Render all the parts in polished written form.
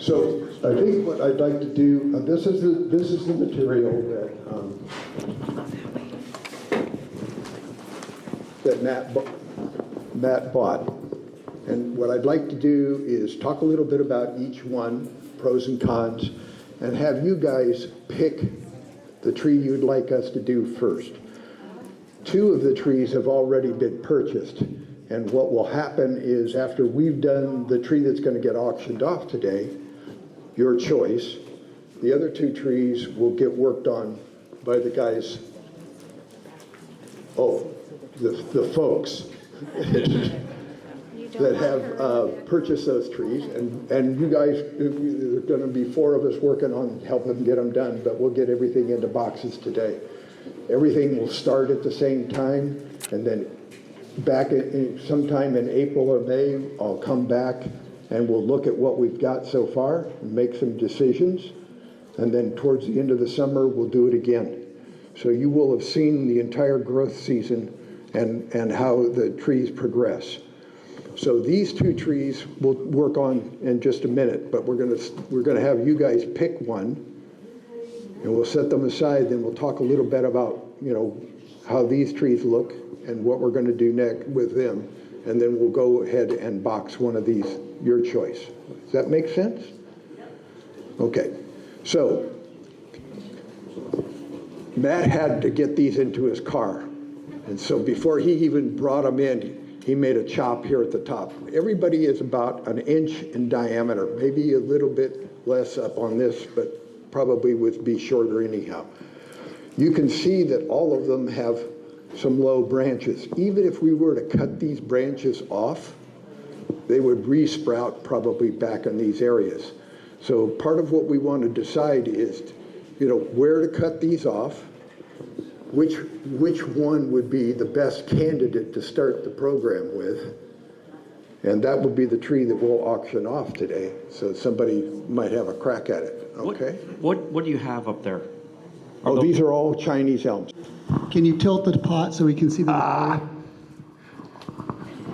So I think what I'd like to do, this is the material that Matt bought. And what I'd like to do is talk a little bit about each one, pros and cons, and have you guys pick the tree you'd like us to do first. 2 of the trees have already been purchased. And what will happen is after we've done the tree that's going to get auctioned off today, your choice, the other 2 trees will get worked on by the guys, the folks that have purchased those trees. And you guys, there are going to be 4 of us working on helping get them done, but we'll get everything into boxes today. Everything will start at the same time, and then back sometime in April or May, I'll come back and we'll look at what we've got so far and make some decisions. And then towards the end of the summer, we'll do it again. So you will have seen the entire growth season and how the trees progress. So these 2 trees we'll work on in just a minute, but we're gonna have you guys pick one, and we'll set them aside. Then we'll talk a little bit about, you know, how these trees look and what we're going to do next with them, and then we'll go ahead and box one of these, your choice. Does that make sense? Okay, so Matt had to get these into his car, and so before he even brought them in, he made a chop here at the top. Everybody is about 1 inch in diameter, maybe a little bit less up on this, but probably would be shorter anyhow. You can see that all of them have some low branches. Even if we were to cut these branches off, they would re-sprout probably back in these areas. So part of what we want to decide is, you know, where to cut these off, which one would be the best candidate to start the program with, and that would be the tree that we'll auction off today. So somebody might have a crack at it. Okay. What do you have up there? These are all Chinese elms. Can you tilt the pot so we can see the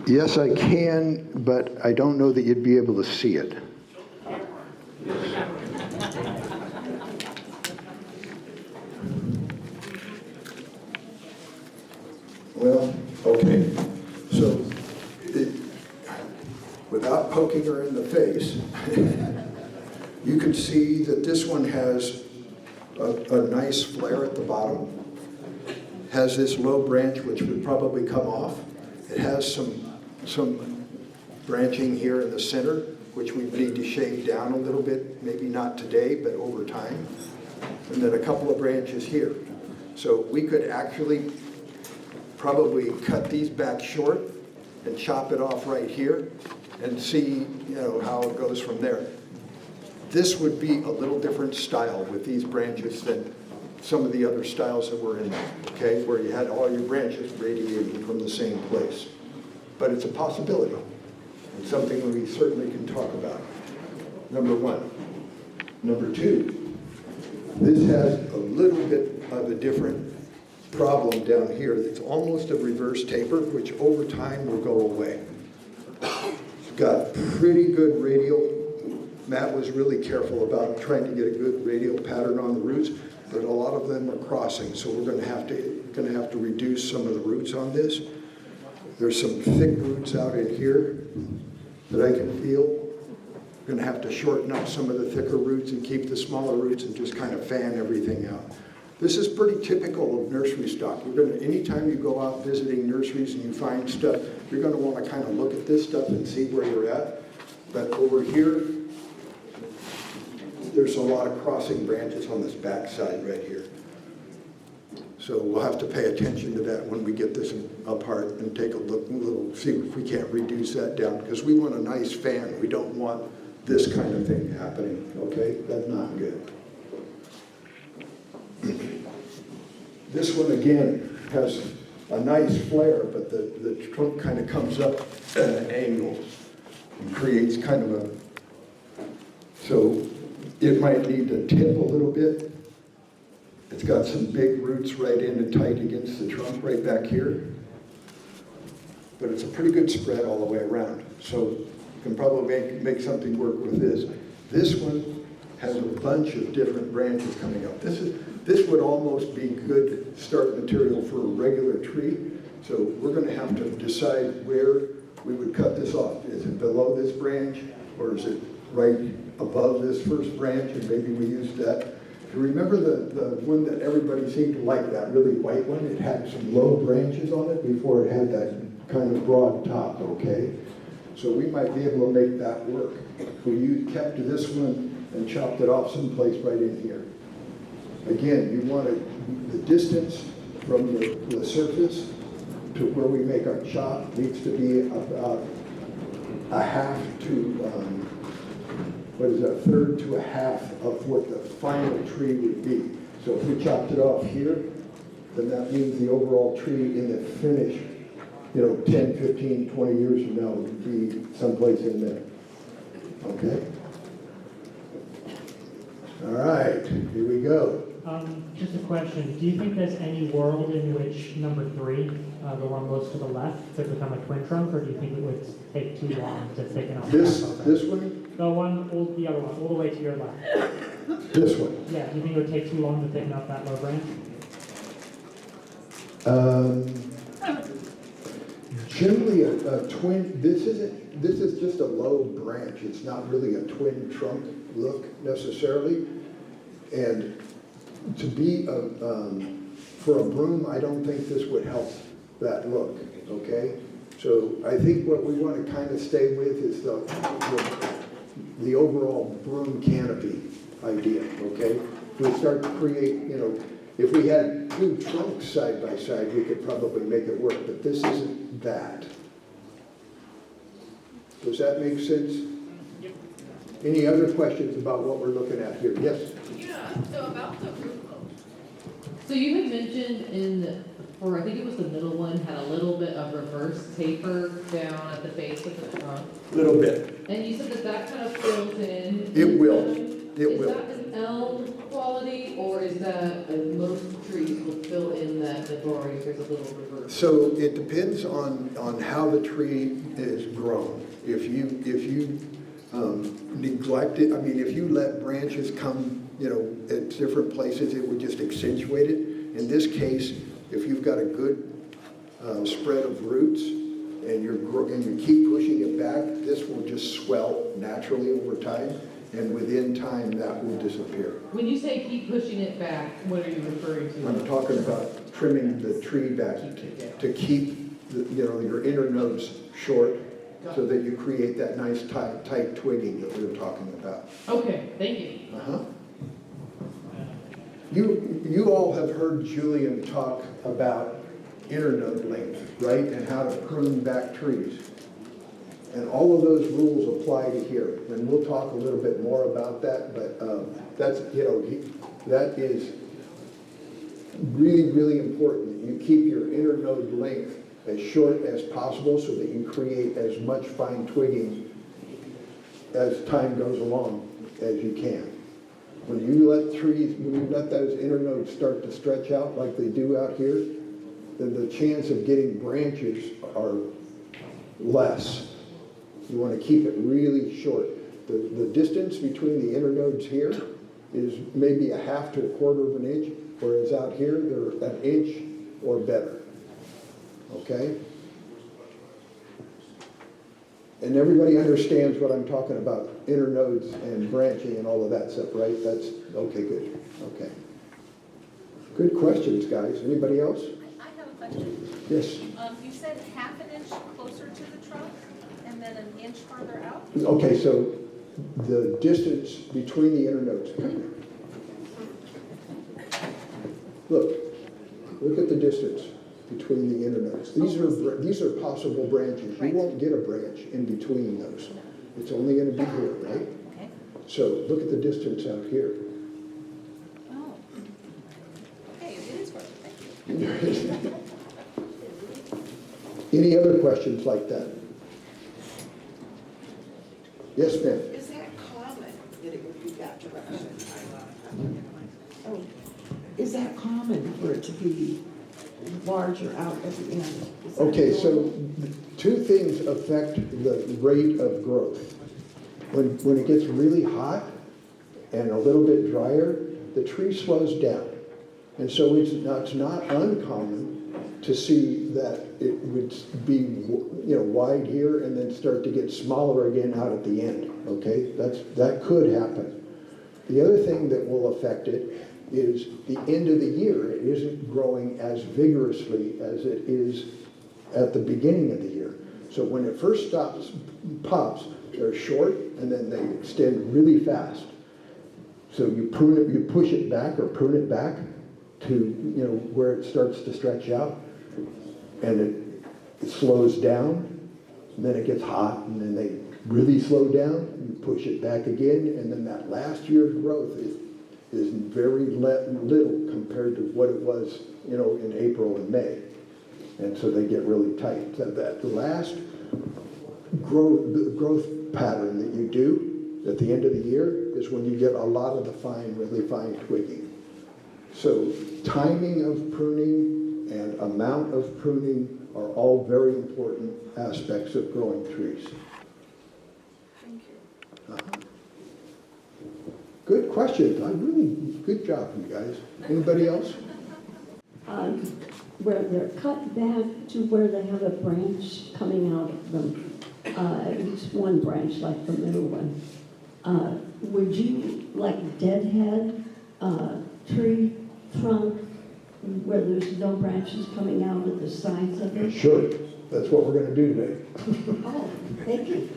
Yes, I can, but I don't know that you'd be able to see it. Well, okay. So, without poking her in the face, you can see that this one has a nice flare at the bottom, has this low branch which would probably come off. It has some branching here in the center, which we need to shave down a little bit, maybe not today, but over time. And then a couple of branches here. So we could actually probably cut these back short and chop it off right here and see, you know, how it goes from there. This would be a little different style with these branches than some of the other styles that were in there, okay, where you had all your branches radiating from the same place. But it's a possibility. It's something we certainly can talk about. Number 1. Number 2, this has a little bit of a different problem down here. It's almost a reverse taper, which over time will go away. It's got pretty good radial. Matt was really careful about trying to get a good radial pattern on the roots, but a lot of them are crossing, so we're going to have to reduce some of the roots on this. There's some thick roots out in here that I can feel. We're going to have to shorten up some of the thicker roots and keep the smaller roots and just kind of fan everything out. This is pretty typical of nursery stock. Anytime you go out visiting nurseries and you find stuff, you're going to want to kind of look at this stuff and see where you're at. But over here, there's a lot of crossing branches on this back side right here. So we'll have to pay attention to that when we get this apart and take a look, see if we can't reduce that down, because we want a nice fan. We don't want this kind of thing happening, okay? That's not good. This one again has a nice flare, but the trunk kind of comes up at an angle and creates kind of a, so it might need to tip a little bit. It's got some big roots right in and tight against the trunk right back here. But it's a pretty good spread all the way around. So you can probably make something work with this. This one has a bunch of different branches coming up. This would almost be good start material for a regular tree. So we're going to have to decide where we would cut this off. Is it below this branch, or is it right above this first branch, and maybe we use that? You remember the one that everybody seemed to like, that really white one? It had some low branches on it before it had that kind of broad top, okay? So we might be able to make that work. If we kept this one and chopped it off someplace right in here. Again, you want the distance from the surface to where we make our chop needs to be about a half to, a third to a half of what the final tree would be. So if we chopped it off here, then that means the overall tree in the finish, 10, 15, 20 years from now would be someplace in there. Okay? All right, here we go. Just a question. Do you think there's any world in which number 3, the one most to the left, could become a twin trunk, or do you think it would take too long to thicken up? This one? The other one, all the way to your left. This one? Yeah, do you think it would take too long to thicken up that low branch? Generally, a twin. This is just a low branch. It's not really a twin trunk look necessarily. And to be for a broom, I don't think this would help that look. Okay, so I think what we want to kind of stay with is the overall broom canopy idea. Okay, we start to create. If we had two trunks side by side, we could probably make it work. But this isn't that. Does that make sense? Yep. Any other questions about what we're looking at here? Yes? Yeah, so about the roof. So you had mentioned or I think it was the middle one, had a little bit of reverse taper down at the base of the trunk. Little bit. And you said that kind of fills in. It will. It Is will. that an elm quality, or is that most trees will fill in that door if there's a little reverse? So it depends on how the tree is grown. If you neglect it, if you let branches come, at different places, it would just accentuate it. In this case, if you've got a good spread of roots and you keep pushing it back, this will just swell naturally over time, and within time that will disappear. When you say keep pushing it back, what are you referring to? I'm talking about trimming the tree back to keep your inner nodes short, so that you create that nice tight twigging that we were talking about. Okay, thank you. Uh-huh. You all have heard Julian talk about internode length, right? And how to prune back trees. And all of those rules apply to here. And we'll talk a little bit more about that, but that is really, really important. You keep your internode length as short as possible so that you create as much fine twigging as time goes along as you can. When you let those internodes start to stretch out like they do out here, then the chance of getting branches are less. You want to keep it really short. The distance between the internodes here is maybe a half to a quarter of an inch, whereas out here they're an inch or better. Okay? And everybody understands what I'm talking about, internodes and branching and all of that stuff, right? That's, okay, good. Okay. Good questions, guys. Anybody else? I have a question. Yes. You said half an inch closer to the trunk and then an inch farther out? Okay, so the distance between the internodes. Look at the distance between the internodes. These are possible branches. You won't get a branch in between those. It's only going to be here, right? Okay. So look at the distance out here. Oh. Okay, it is worth it. Any other questions like that? Yes, ma'am. Is that common that it would be that direction? Oh, is that common for it to be larger out at the end? Is that Okay, so normal? two things affect the rate of growth. When it gets really hot and a little bit drier, the tree slows down. And so it's not uncommon to see that it would be, wide here and then start to get smaller again out at the end, okay? That could happen. The other thing that will affect it is the end of the year. It isn't growing as vigorously as it is at the beginning of the year. So when it first pops, they're short and then they extend really fast. So you prune it, you push it back or prune it back to where it starts to stretch out, and it slows down, and then it gets hot, and then they really slow down. You push it back again, and then that last year's growth is very little compared to what it was, in April and May, and so they get really tight. So that last growth pattern that you do at the end of the year is when you get a lot of the really fine twigging. So timing of pruning and amount of pruning are all very important aspects of growing trees. Thank you. Good question. Good job, you guys. Anybody else? Where they're cut back to where they have a branch coming out of them, at least one branch, like the middle one. Would you, like deadhead, tree trunk, where there's no branches coming out at the sides of it? Sure. That's what we're going to do today. Oh, thank you.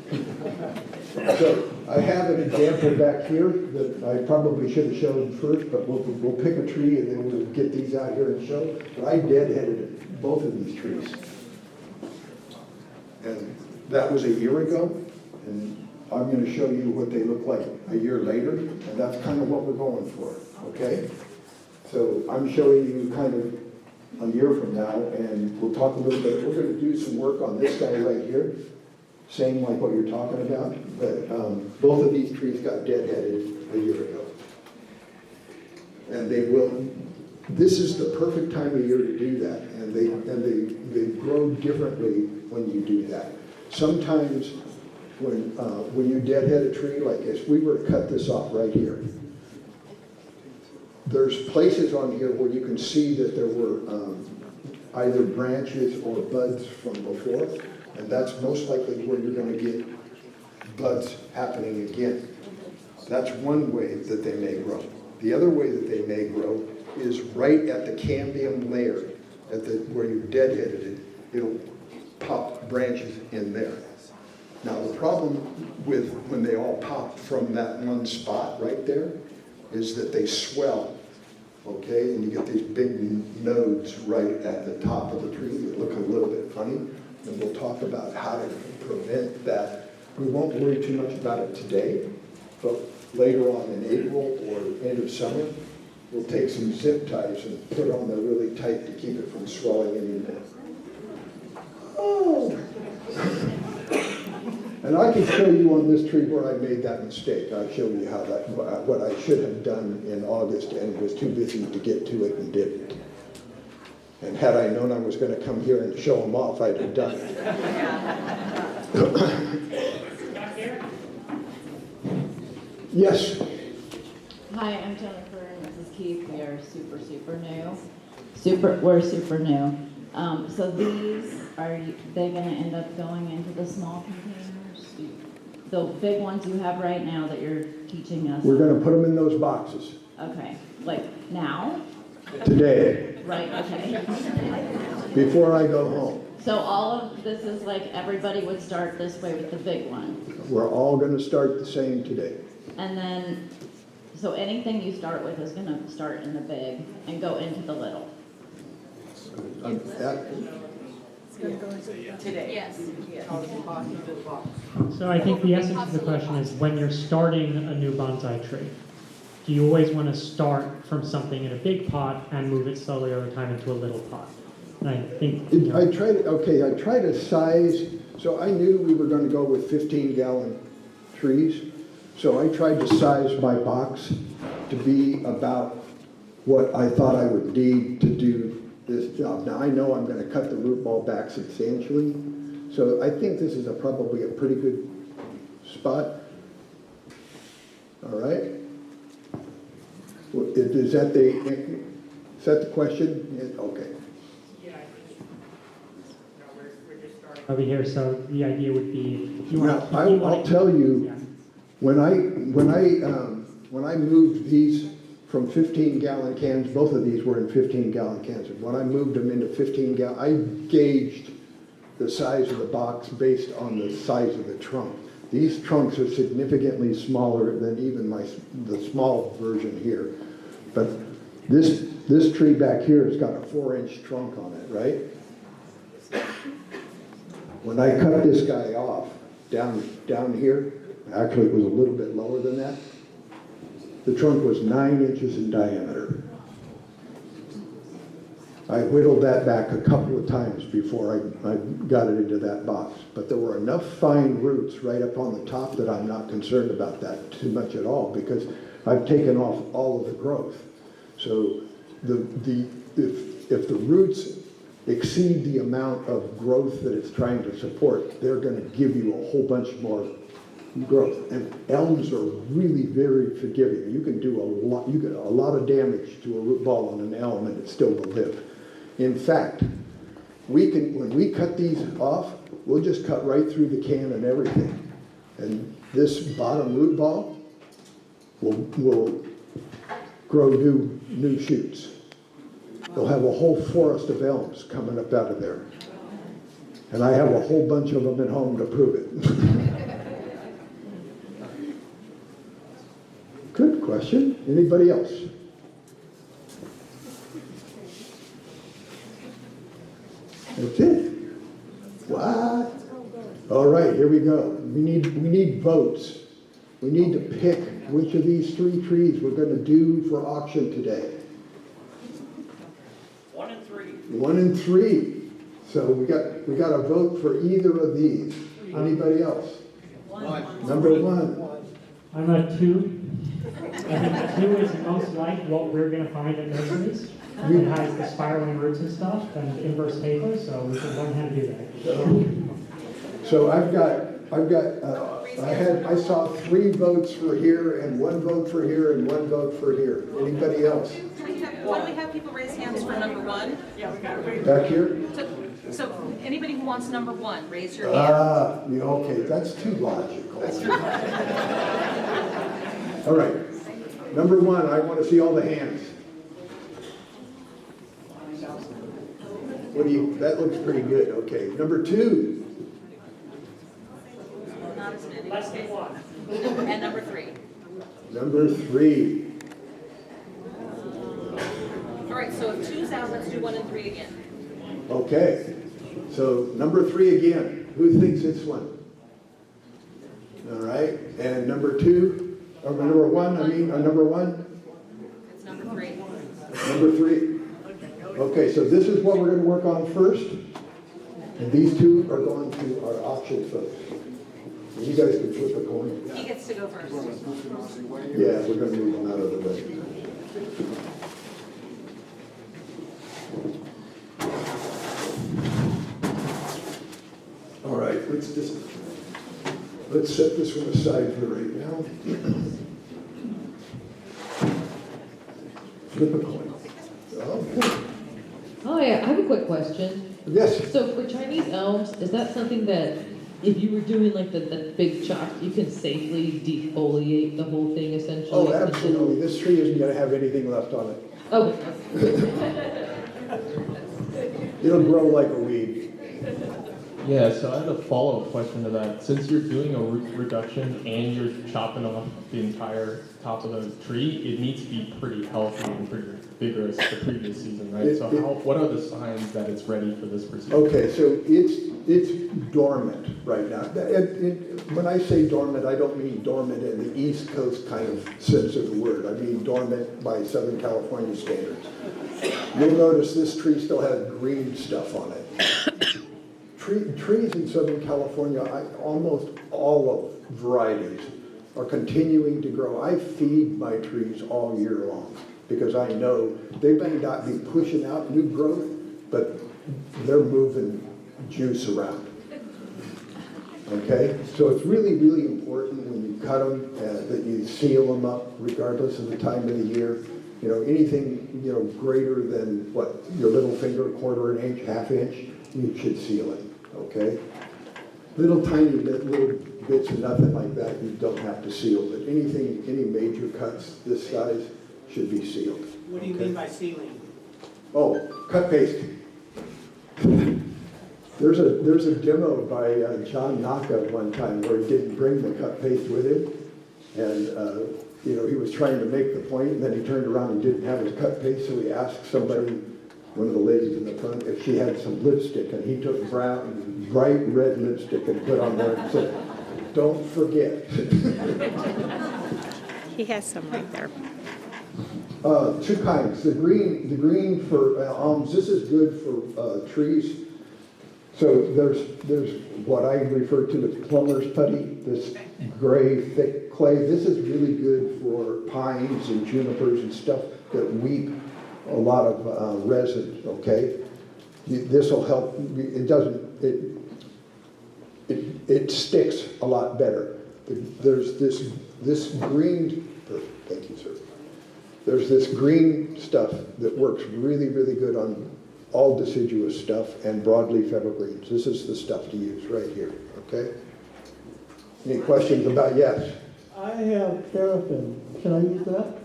So I have an example back here that I probably should have shown first, but we'll pick a tree and then we'll get these out here and show. But I deadheaded both of these trees. And that was a year ago, and I'm going to show you what they look like a year later, and that's kind of what we're going for, okay? So I'm showing you kind of a year from now, and we'll talk a little bit. We're going to do some work on this guy right here, same like what you're talking about, but both of these trees got deadheaded a year ago. And they will, this is the perfect time of year to do that, and they grow differently when you do that. Sometimes when you deadhead a tree, like if we were to cut this off right here, there's places on here where you can see that there were either branches or buds from before, and that's most likely where you're going to get buds happening again. That's one way that they may grow. The other way that they may grow is right at the cambium layer, where you deadheaded it, it'll pop branches in there. Now the problem with when they all pop from that one spot right there is that they swell, okay? And you get these big nodes right at the top of the tree that look a little bit funny. And we'll talk about how to prevent that. We won't worry too much about it today, but later on in April or end of summer, we'll take some zip ties and put on there really tight to keep it from swelling anymore. Oh! And I can show you on this tree where I made that mistake. I'll show you how what I should have done in August and was too busy to get to it and didn't. And had I known I was going to come here and show them off, I'd have done it. Yes. Hi, I'm Jennifer and this is Keith. We are super new. We're super new. So these, are they going to end up going into the small containers? The big ones you have right now that you're teaching us? We're going to put them in those boxes. Okay, like now? Today. Right, okay. Before I go home. So all of this is like everybody would start this way with the big one? We're all going to start the same today. And then, so anything you start with is going to start in the big and go into the little? Today. Yes. So I think the essence of the question is, when you're starting a new bonsai tree, do you always want to start from something in a big pot and move it slowly over time into a little pot? And I think, I tried to size, so I knew we were going to go with 15-gallon trees. So I tried to size my box to be about what I thought I would need to do this job. Now I know I'm going to cut the root ball back substantially, so I think this is probably a pretty good spot. All right? Is that the question? Yeah, okay. Over here, so the idea would be, if you want Now, to. I'll tell you, Yeah. when I moved these from 15-gallon cans, both of these were in 15-gallon cans. And when I moved them into 15-gallon, I gauged the size of the box based on the size of the trunk. These trunks are significantly smaller than even the small version here. But this tree back here has got a 4-inch trunk on it, right? When I cut this guy off down here, actually it was a little bit lower than that, the trunk was 9 inches in diameter. I whittled that back a couple of times before I got it into that box. But there were enough fine roots right up on the top that I'm not concerned about that too much at all, because I've taken off all of the growth. So if the roots exceed the amount of growth that it's trying to support, they're going to give you a whole bunch more growth. And elms are really very forgiving. You can do a lot of damage to a root ball on an elm and it still will live. In fact, when we cut these off, we'll just cut right through the can and everything. And this bottom root ball will grow new shoots. They'll have a whole forest of elms coming up out of there. And I have a whole bunch of them at home to prove it. Good question. Anybody else? That's it. What? All right, here we go. We need votes. We need to pick which of these 3 trees we're going to do for auction today. 1 and 3. 1 and 3. So we got a vote for either of these. Anybody else? Number 1. I'm a 2. I think 2 is most like what we're going to find at nurseries. It has the spiraling roots and stuff and inverse paper, so we can learn how to do that. So I saw 3 votes for here and 1 vote for here and 1 vote for here. Anybody else? Why don't we have people raise hands for number 1? Back here? So anybody who wants number 1, raise your hand. Yeah, okay, that's too logical. All right, number 1, I want to see all the hands. That looks pretty good, okay. Number 2. Not as many. Less than 1. And number 3. Number 3. All right, so if 2's out, let's do 1 and 3 again. Okay, so number 3 again. Who thinks it's 1? All right, and number 2, or number 1, number 1? It's number 3. Number 3. Okay, so this is what we're going to work on first. And these 2 are going to our auction folks. And you guys can flip a coin. He gets to go first. Yeah, we're going to move them out of the way. All right, let's set this one aside for right now. Flip a coin. Okay. Hi, I have a quick question. Yes. So for Chinese elms, is that something that if you were doing like the big chop, you can safely defoliate the whole thing essentially? Oh, absolutely. This tree isn't going to have anything left on it. Oh. It'll grow like a weed. Yeah, so I had a follow-up question to that. Since you're doing a root reduction and you're chopping off the entire top of the tree, it needs to be pretty healthy and pretty vigorous the previous season, right? What are the signs that it's ready for this procedure? Okay, so it's dormant right now. When I say dormant, I don't mean dormant in the East Coast kind of sense of the word. I mean dormant by Southern California standards. You'll notice this tree still has green stuff on it. Trees in Southern California, almost all of varieties, are continuing to grow. I feed my trees all year long because I know they may not be pushing out new growth, but they're moving juice around. Okay, so it's really, really important when you cut them that you seal them up regardless of the time of the year. You know, anything, you know, greater than what, your little finger, quarter an inch, half inch, you should seal it, okay? Little tiny little bits of nothing like that, you don't have to seal, but anything, any major cuts this size should be sealed. What do you mean by sealing? Oh, cut paste. There's a demo by John Naka one time where he didn't bring the cut paste with him, and you know, he was trying to make the point, and then he turned around and didn't have his cut paste, so he asked somebody, one of the ladies in the front, if she had some lipstick, and he took bright red lipstick and put on there and said, "Don't forget." He has some right there. Two kinds. The green for elms. This is good for trees. So there's what I refer to as plumber's putty. This gray thick clay. This is really good for pines and junipers and stuff that weep a lot of resin. Okay, this will help. It doesn't. It sticks a lot better. There's this green. Thank you, sir. There's this green stuff that works really, really good on all deciduous stuff and broadleaf evergreens. This is the stuff to use right here, okay? Any questions about, yes? I have paraffin. Can I use that?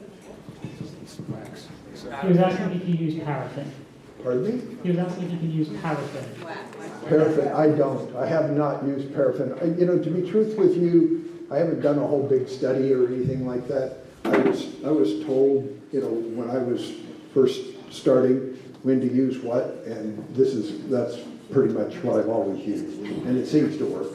He was asking if you use paraffin. Pardon me? He was asking if you can use paraffin. Paraffin, I don't. I have not used paraffin. You know, to be truthful with you, I haven't done a whole big study or anything like that. I was told, you know, when I was first starting when to use what, and that's pretty much what I've always used, and it seems to work.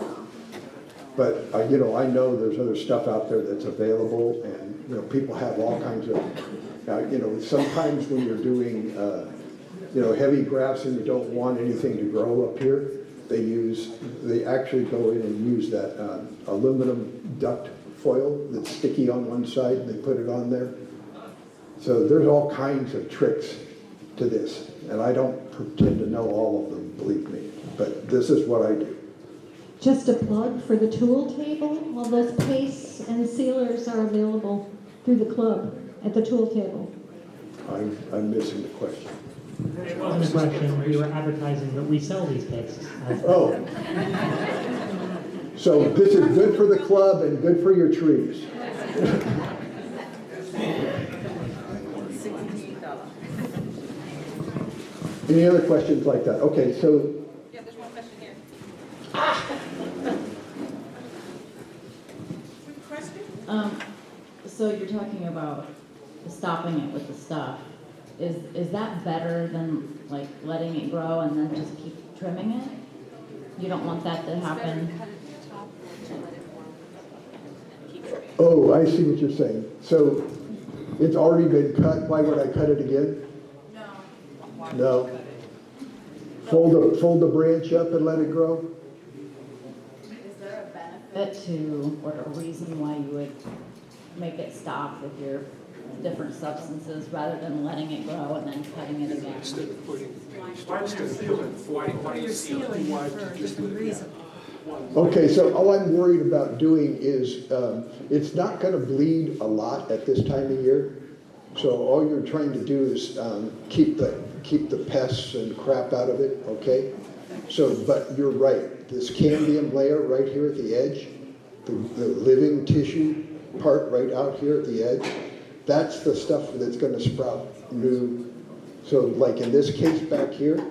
But you know, I know there's other stuff out there that's available, and you know, people have all kinds of. You know, sometimes when you're doing, you know, heavy grafts and you don't want anything to grow up here, they actually go in and use that aluminum duct foil that's sticky on one side, and they put it on there. So there's all kinds of tricks to this, and I don't pretend to know all of them, believe me, but this is what I do. Just a plug for the tool table. All those pastes and sealers are available through the club at the tool table. I'm missing the question. It wasn't a question. We were advertising that we sell these pastes. Oh. So this is good for the club and good for your trees. Any other questions like that? Okay, so. Yeah, there's one question here. So you're talking about stopping it with the stuff. Is that better than like letting it grow and then just keep trimming it? You don't want that to happen? Oh, I see what you're saying. So it's already been cut. Why would I cut it again? No. Fold the branch up and let it grow? Is there a benefit to, or a reason why you would make it stop with your different substances rather than letting it grow and then cutting it again? Why do you seal it for different reasons? Okay, so all I'm worried about doing is it's not going to bleed a lot at this time of year. So all you're trying to do is keep the pests and crap out of it, okay? So, but you're right. This cambium layer right here at the edge, the living tissue part right out here at the edge, that's the stuff that's going to sprout new. So like in this case back here,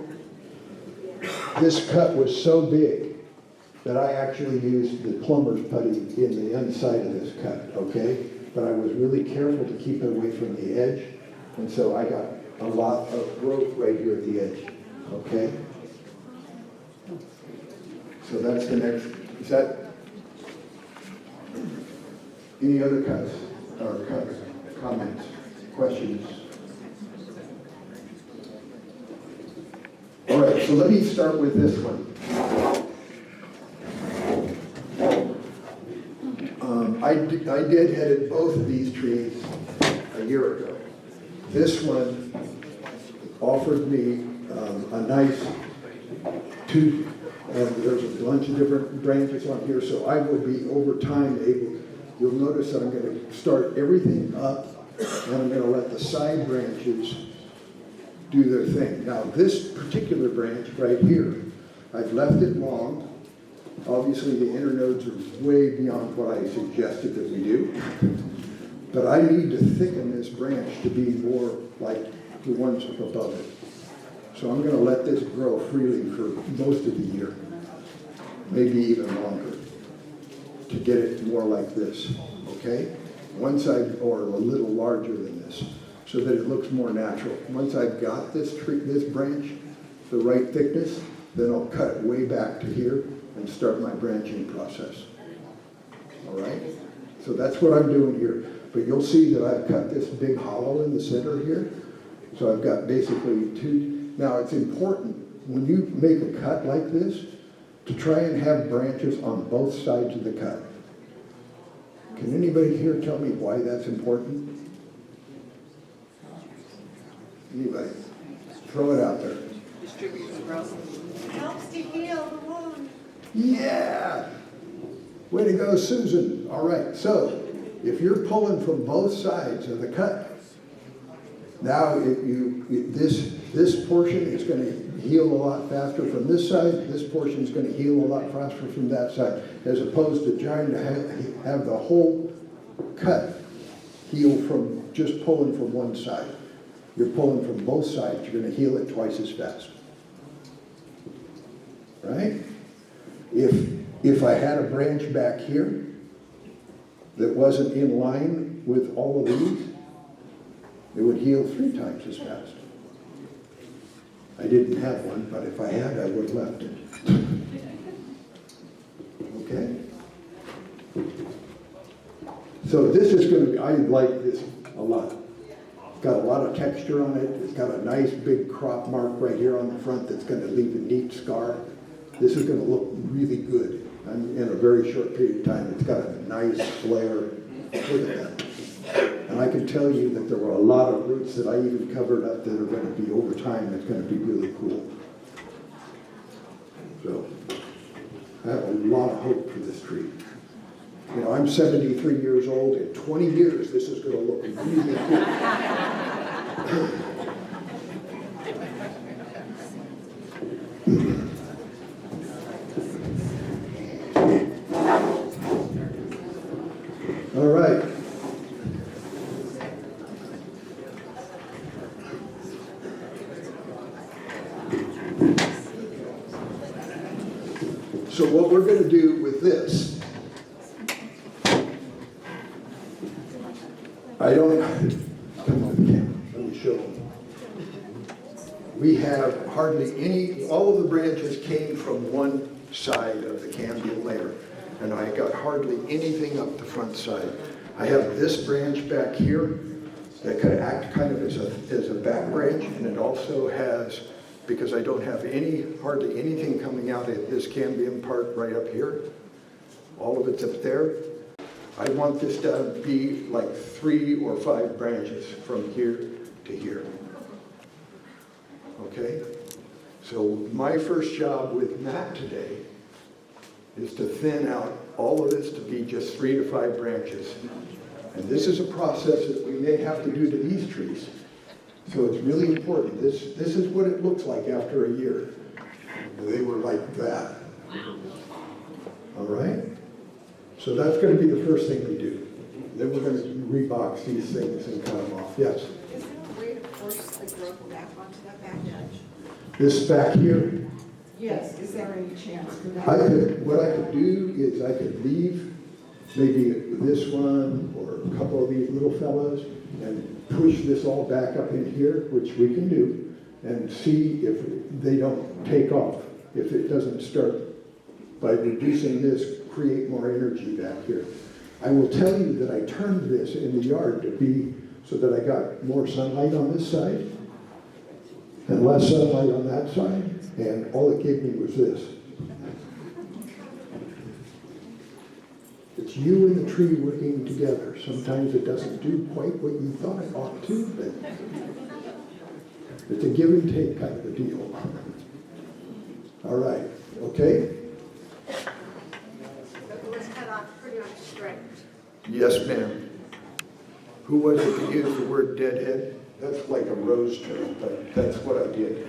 this cut was so big that I actually used the plumber's putty in the inside of this cut, okay? But I was really careful to keep it away from the edge, and so I got a lot of growth right here at the edge, okay? So that's the next, is that, any other cuts, or comments, questions? All right, so let me start with this one. I did headed both of these trees a year ago. This one offered me a nice And there's a bunch of different branches on here, so I will be over time able, you'll notice that I'm going to start everything up and I'm going to let the side branches do their thing. Now this particular branch right here, I've left it long. Obviously the internodes are way beyond what I suggested that we do. But I need to thicken this branch to be more like the ones up above it. So I'm going to let this grow freely for most of the year, maybe even longer, to get it more like this, okay? One side, or a little larger than this, so that it looks more natural. Once I've got this tree, this branch, the right thickness, then I'll cut it way back to here and start my branching process. All right? So that's what I'm doing here. But you'll see that I've cut this big hollow in the center here. So I've got basically two. Now it's important when you make a cut like this to try and have branches on both sides of the cut. Can anybody here tell me why that's important? Anybody? Throw it out there. Helps to heal the wound. Yeah! Way to go, Susan. All right, so if you're pulling from both sides of the cut, now this portion is going to heal a lot faster from this side, this portion is going to heal a lot faster from that side, as opposed to trying to have the whole cut heal from just pulling from one side. You're pulling from both sides, you're going to heal it twice as fast. Right? If I had a branch back here that wasn't in line with all of these, it would heal 3 times as fast. I didn't have one, but if I had, I would have left it. Okay? So this is going to be, I like this a lot. It's got a lot of texture on it. It's got a nice big crop mark right here on the front that's going to leave a neat scar. This is going to look really good in a very short period of time. It's got a nice flare. Look at that. And I can tell you that there were a lot of roots that I even covered up that are going to be over time. That's going to be really cool. So I have a lot of hope for this tree. You know, I'm 73 years old. In 20 years, this is going to look really cool. All right. So what we're going to do with this, come on, Cam, let me show them. We have hardly any, all of the branches came from one side of the cambium layer, and I got hardly anything up the front side. I have this branch back here that could act kind of as a back branch, and it also has, because I don't have hardly anything coming out of this cambium part right up here, all of it's up there. I want this to be like 3 or 5 branches from here to here. Okay? So my first job with Matt today is to thin out all of this to be just 3 to 5 branches. And this is a process that we may have to do to these trees. So it's really important. This is what it looks like after a year. They were like that. All right? So that's going to be the first thing we do. Then we're going to rebox these things and cut them off. Yes? Is there a way to force the growth back onto that back edge? This back here, Yes, is there any chance for that? what I could do is I could leave maybe this one or a couple of these little fellows and push this all back up in here, which we can do, and see if they don't take off, if it doesn't start by reducing this, create more energy back here. I will tell you that I turned this in the yard to be so that I got more sunlight on this side and less sunlight on that side, and all it gave me was this. It's you and the tree working together. Sometimes it doesn't do quite what you thought it ought to, but it's a give and take kind of a deal. All right, okay? It was cut off pretty much straight. Yes, ma'am. Who was it that used the word deadhead? That's like a rose term, but that's what I did.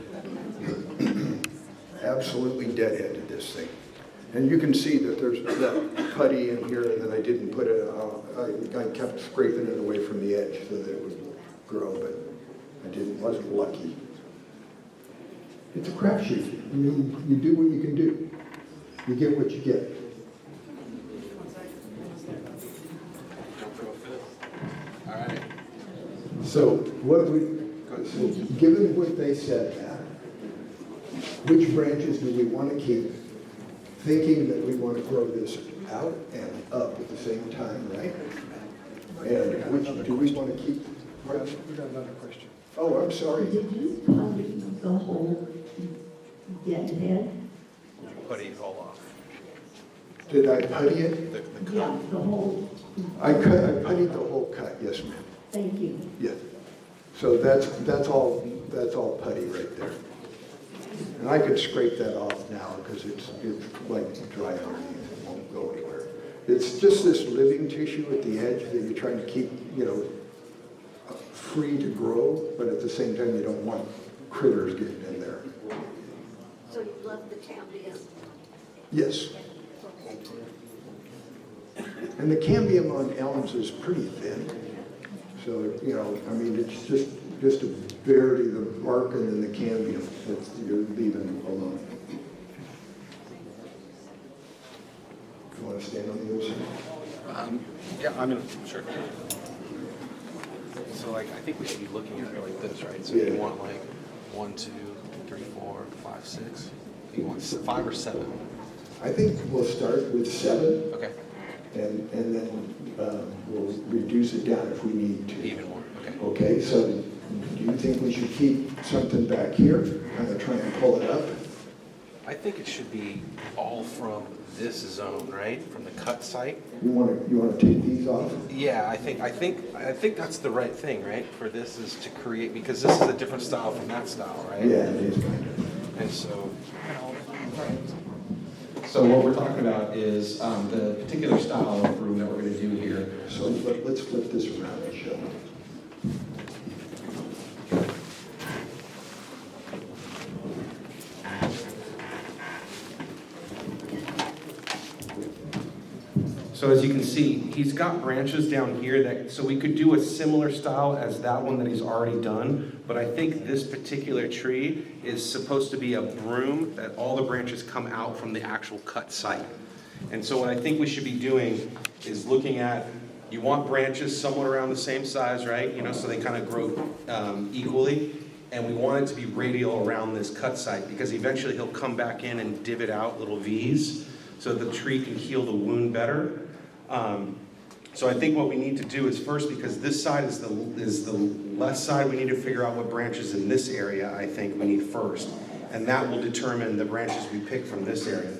Absolutely deadheaded this thing. And you can see that there's that putty in here and then I didn't put it, I kept scraping it away from the edge so that it would grow, but wasn't lucky. It's a crapshoot. I mean, you do what you can do. You get what you get. All right. So given what they said, which branches do we want to keep, thinking that we want to grow this out and up at the same time, right? And which do we want to keep? We got another question. Oh, I'm sorry. Did you putty the whole deadhead? Putty it all off. Did I putty it? The Yeah, the whole, I puttied the whole cut, yes, ma'am. thank you. Yes. So that's all putty right there. And I could scrape that off now because it's like dry underneath. It won't go anywhere. It's just this living tissue at the edge that you're trying to keep, free to grow, but at the same time you don't want critters getting in there. So you love the cambium? Yes. And the cambium on elms is pretty thin. So, it's just to bury the bark and then the cambium. You're leaving it alone. You want to stand on the other side? Yeah, I mean, sure. So I think we should be looking at it like this, right? So you want 1, 2, 3, 4, 5, 6. You want 5 or 7? I think we'll start with 7. Okay. And then we'll reduce it down if we need to. Even more. Okay. Okay, so do you think we should keep something back here, kind of try and pull it up? I think it should be all from this zone, right? From the cut site. You want to take these off? Yeah, I think that's the right thing, right? For this is to create, because this is a different style from that style, right? Yeah, it is kind of. And so. So what we're talking about is the particular style of broom that we're going to do here. So let's flip this around and show. So as you can see, he's got branches down here so we could do a similar style as that one that he's already done, but I think this particular tree is supposed to be a broom that all the branches come out from the actual cut site. And so what I think we should be doing is looking at, you want branches somewhat around the same size, right? So they kind of grow equally, and we want it to be radial around this cut site because eventually he'll come back in and divot out little V's so the tree can heal the wound better. So I think what we need to do is first, because this side is the left side, we need to figure out what branches in this area I think we need first. And that will determine the branches we pick from this area.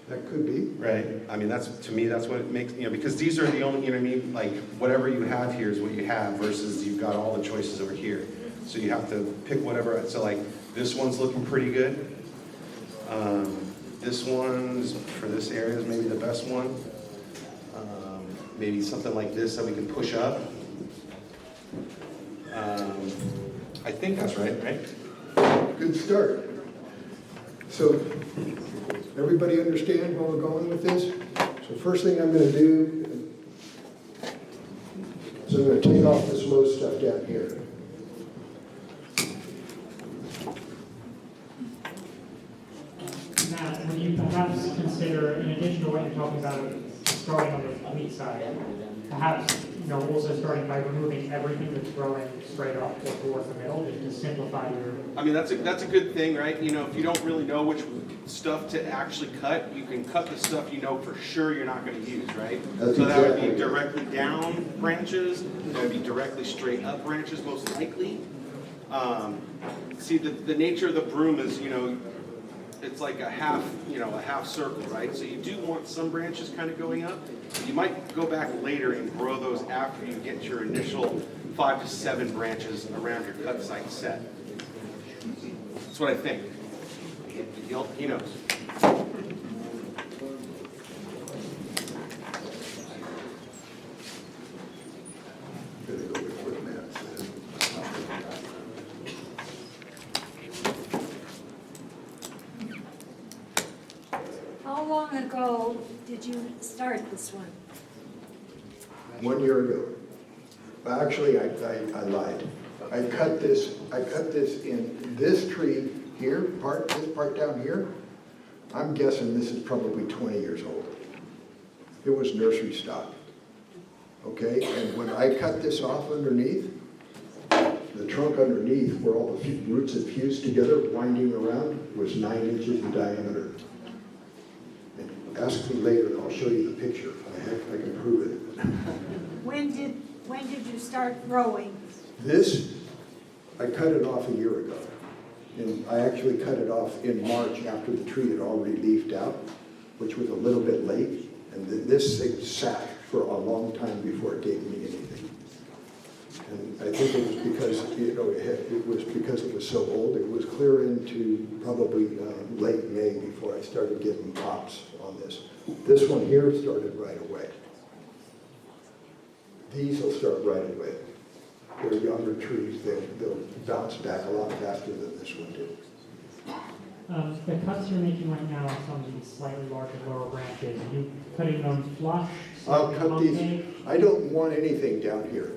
That could be. Right. I mean, to me, that's what it makes, because these are the only, like whatever you have here is what you have versus you've got all the choices over here. So you have to pick whatever, so like this one's looking pretty good. This one's, for this area, is maybe the best one. Maybe something like this that we can push up. I think that's right? Good start. So everybody understand where we're going with this? So first thing I'm going to do is I'm going to take off this low stuff down here. Matt, would you perhaps consider, in addition to what you're talking about, starting on the wheat side, perhaps, also starting by removing everything that's growing straight up or towards the middle, just to simplify your... I mean, that's a good thing, right? If you don't really know which stuff to actually cut, you can cut the stuff you know for sure you're not going to use, right? That's so that would exactly be directly down branches, that would be directly straight up branches, most likely. See, the nature of the broom is, it's like a half circle, right? So you do want some branches kind of going up. You might go back later and grow those after you get your initial 5 to 7 branches around your cut site set. That's what I think. He knows. Gotta go with what Matt said. How long ago did you start this one? 1 year ago. Actually, I lied. I cut this in this tree here, this part down here. I'm guessing this is probably 20 years old. It was nursery stock. Okay, and when I cut this off underneath, the trunk underneath where all the roots had fused together, winding around, was 9 inches in diameter. And ask me later and I'll show you the picture. I can prove it. When did you start growing? This, I cut it off a year ago. And I actually cut it off in March after the tree had already leafed out, which was a little bit late. And this thing sat for a long time before it gave me anything. And I think it was because, it was because it was so old. It was clear into probably late May before I started getting pops on this. This one here started right away. These will start right away. They're younger trees. They'll bounce back a lot faster than this one did. The cuts you're making right now are some of these slightly larger lower branches. Are you cutting them flush? I'll cut these. I don't want anything down here.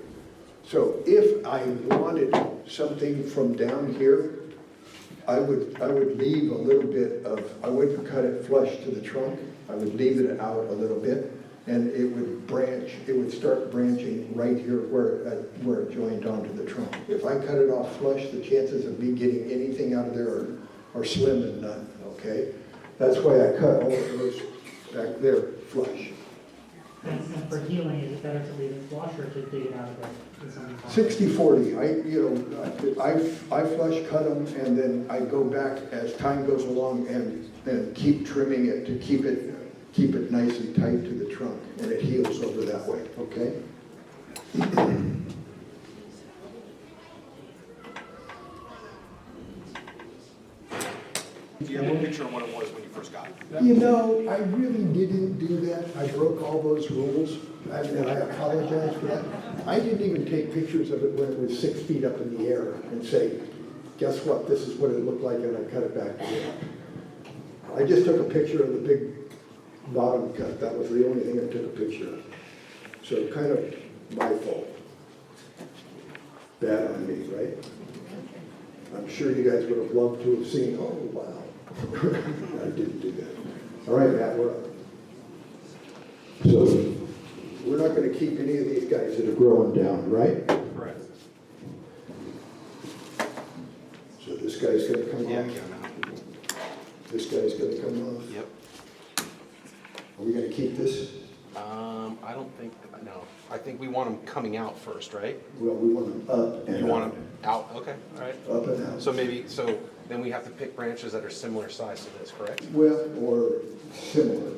So if I wanted something from down here, I would leave a little bit of, I wouldn't cut it flush to the trunk. I would leave it out a little bit, and it would branch. It would start branching right here where it joined onto the trunk. If I cut it off flush, the chances of me getting anything out of there are slim and none, okay? That's why I cut all of those back there flush. And for healing, is it better to leave it flush or to dig it out of there? 60-40. I flush cut them, and then I go back as time goes along and keep trimming it to keep it nice and tight to the trunk, and it heals over that way, okay? Do you have a picture of what it was when you first got it? I really didn't do that. I broke all those rules, and I apologize for that. I didn't even take pictures of it when it was 6 feet up in the air and say, guess what, this is what it looked like, and I cut it back to it. I just took a picture of the big bottom cut. That was the only thing I took a picture of. So kind of my fault. Bad on me, right? I'm sure you guys would have loved to have seen, oh, wow. I didn't do that. All right, Matt, we're up. So we're not going to keep any of these guys that are growing down, right? Correct. So this guy's going to come Yeah, off. This guy's going to come off. Yep. Are we going to keep this? I don't think, no. I think we want them coming out first, right? Well, we want them up and You want out. them out, okay, all right. Up and out. So then we have to pick branches that are similar size to this, correct? Well, or similar.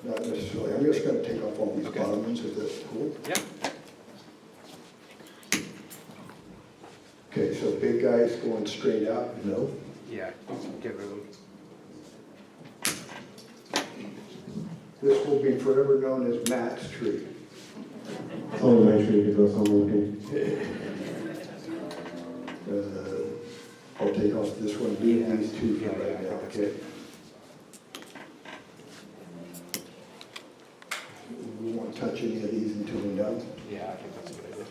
Not necessarily. I'm just going to take off all these Okay. bottom ones. Is that cool? Yeah. Okay, so big guys going straight out? No. Yeah, get rid of them. This will be forever known as Matt's tree. Oh, my tree to go somewhere. I'll take off this one, leave these two for Yeah, right now, that's okay? We won't touch any of these until we're done. Yeah, I think that's a good idea.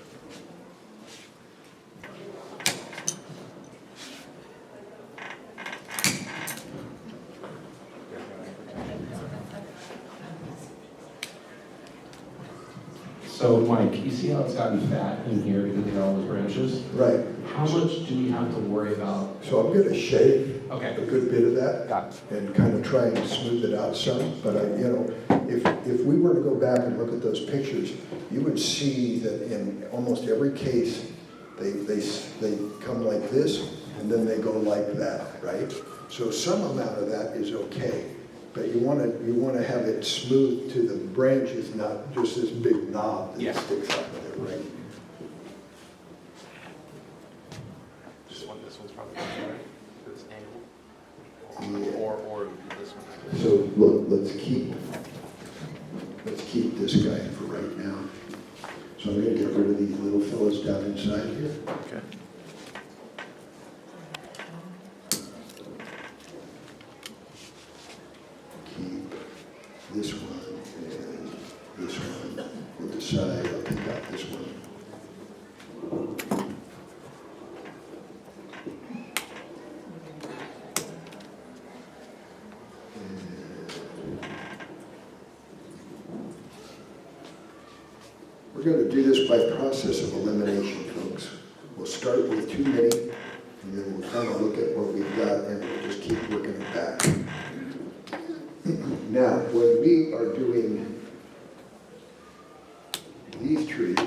So Mike, you see how it's gotten fat in here because of all those branches? Right. How much do we have to worry about? So I'm going to shave Okay. a good bit of that. Got it. And kind of try and smooth it out some, but if we were to go back and look at those pictures, you would see that in almost every case, they come like this, and then they go like that, right? So some amount of that is okay, but you want to have it smooth to the branches, not just this big knob that Yeah. sticks out of it, right? This one's probably better, right? For this angle. Yeah. Or this one. So look, let's keep this guy for right now. So I'm gonna get rid of these little fellas down inside here. Okay. Keep this one and this one. We'll decide, I'll pick out this one. We're going to do this by process of elimination, folks. We'll start with too many, and then we'll kind of look at what we've got, and we'll just keep working it back. Now, when we are doing these trees,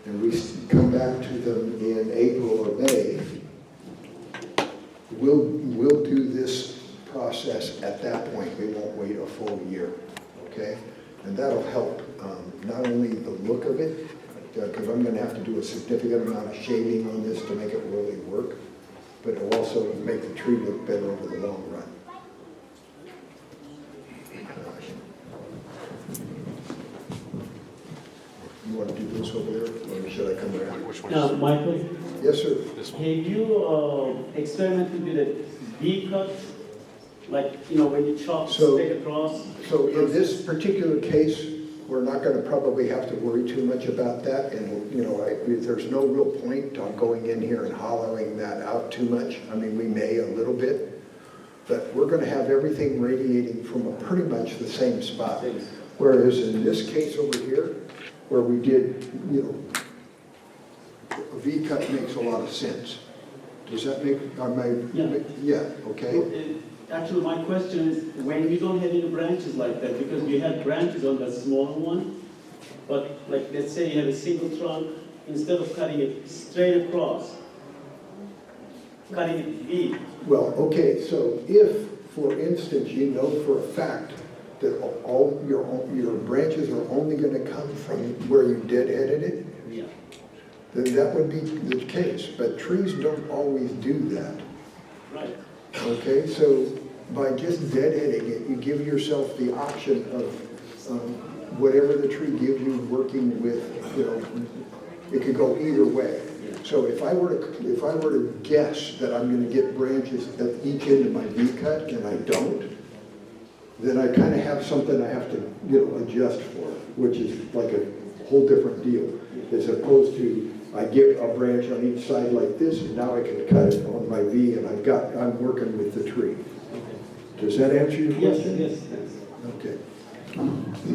and we come back to them in April or May, we'll do this process at that point. We won't wait a full year, okay? And that'll help not only the look of it, because I'm going to have to do a significant amount of shading on this to make it really work, but it'll also make the tree look better over the long run. You want to do this over there, or should I come around? Which one? Michael, Yes, sir. This one. have you experimented with a V-cut? Like, when you chop So- straight across? So in this particular case, we're not going to probably have to worry too much about that, and, there's no real point on going in here and hollowing that out too much. I mean, we may a little bit, but we're going to have everything radiating from pretty much the same spot. Whereas in this case over here, where we did, a V-cut makes a lot of sense. Does that make, yeah, okay. Actually, my question is, when you don't have any branches like that, because you have branches on the small one, but like, let's say you have a single trunk, instead of cutting it straight across, cutting it V. Well, okay, so if, for instance, you know for a fact that all your branches are only going to come from where you deadheaded it, Yeah. then that would be the case. But trees don't always do that. Right. Okay, so by just deadheading it, you give yourself the option of whatever the tree gives you working with, it could go either way. So if I were to guess that I'm going to get branches at each end of my V-cut and I don't, then I kind of have something I have to adjust for, which is like a whole different deal, as opposed to I give a branch on each side like this, and now I can cut it on my V, and I'm working with the tree. Does that answer your question? Yes. Okay.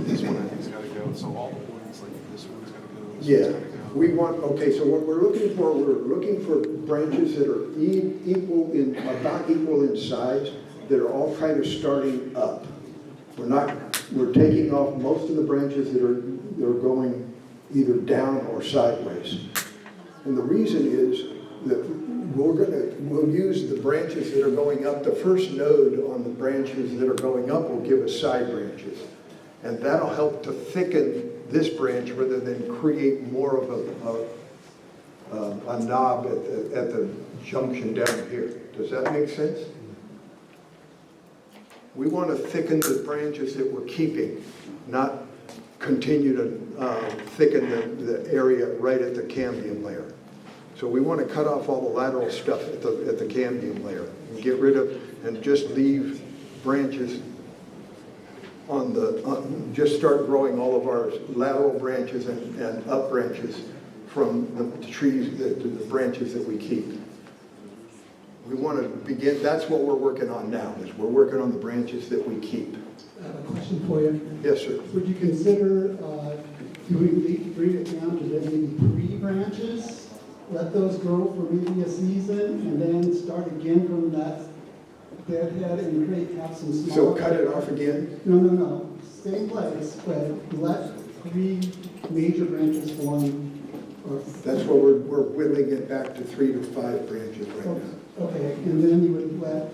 This one I think's got to go. So all the ones like this one's got to go. This Yeah, one's gotta go. we want, okay, so what we're looking for branches that are about equal in size, that are all kind of starting up. We're taking off most of the branches that are going either down or sideways. And the reason is that we'll use the branches that are going up. The first node on the branches that are going up will give us side branches. And that'll help to thicken this branch rather than create more of a knob at the junction down here. Does that make sense? We want to thicken the branches that we're keeping, not continue to thicken the area right at the cambium layer. So we want to cut off all the lateral stuff at the cambium layer and get rid of, and just leave branches just start growing all of our lateral branches and up branches from the trees, the branches that we keep. We want to begin, that's what we're working on now, is we're working on the branches that we keep. I have a question for you. Yes, sir. Would you consider bring it down to maybe 3 branches? Let those grow for maybe a season and then start again from that deadhead and have some small... So cut it off again? No. Same place, but let 3 major branches form. That's what we're whittling it back to 3 to 5 branches right now. Okay, and then you would let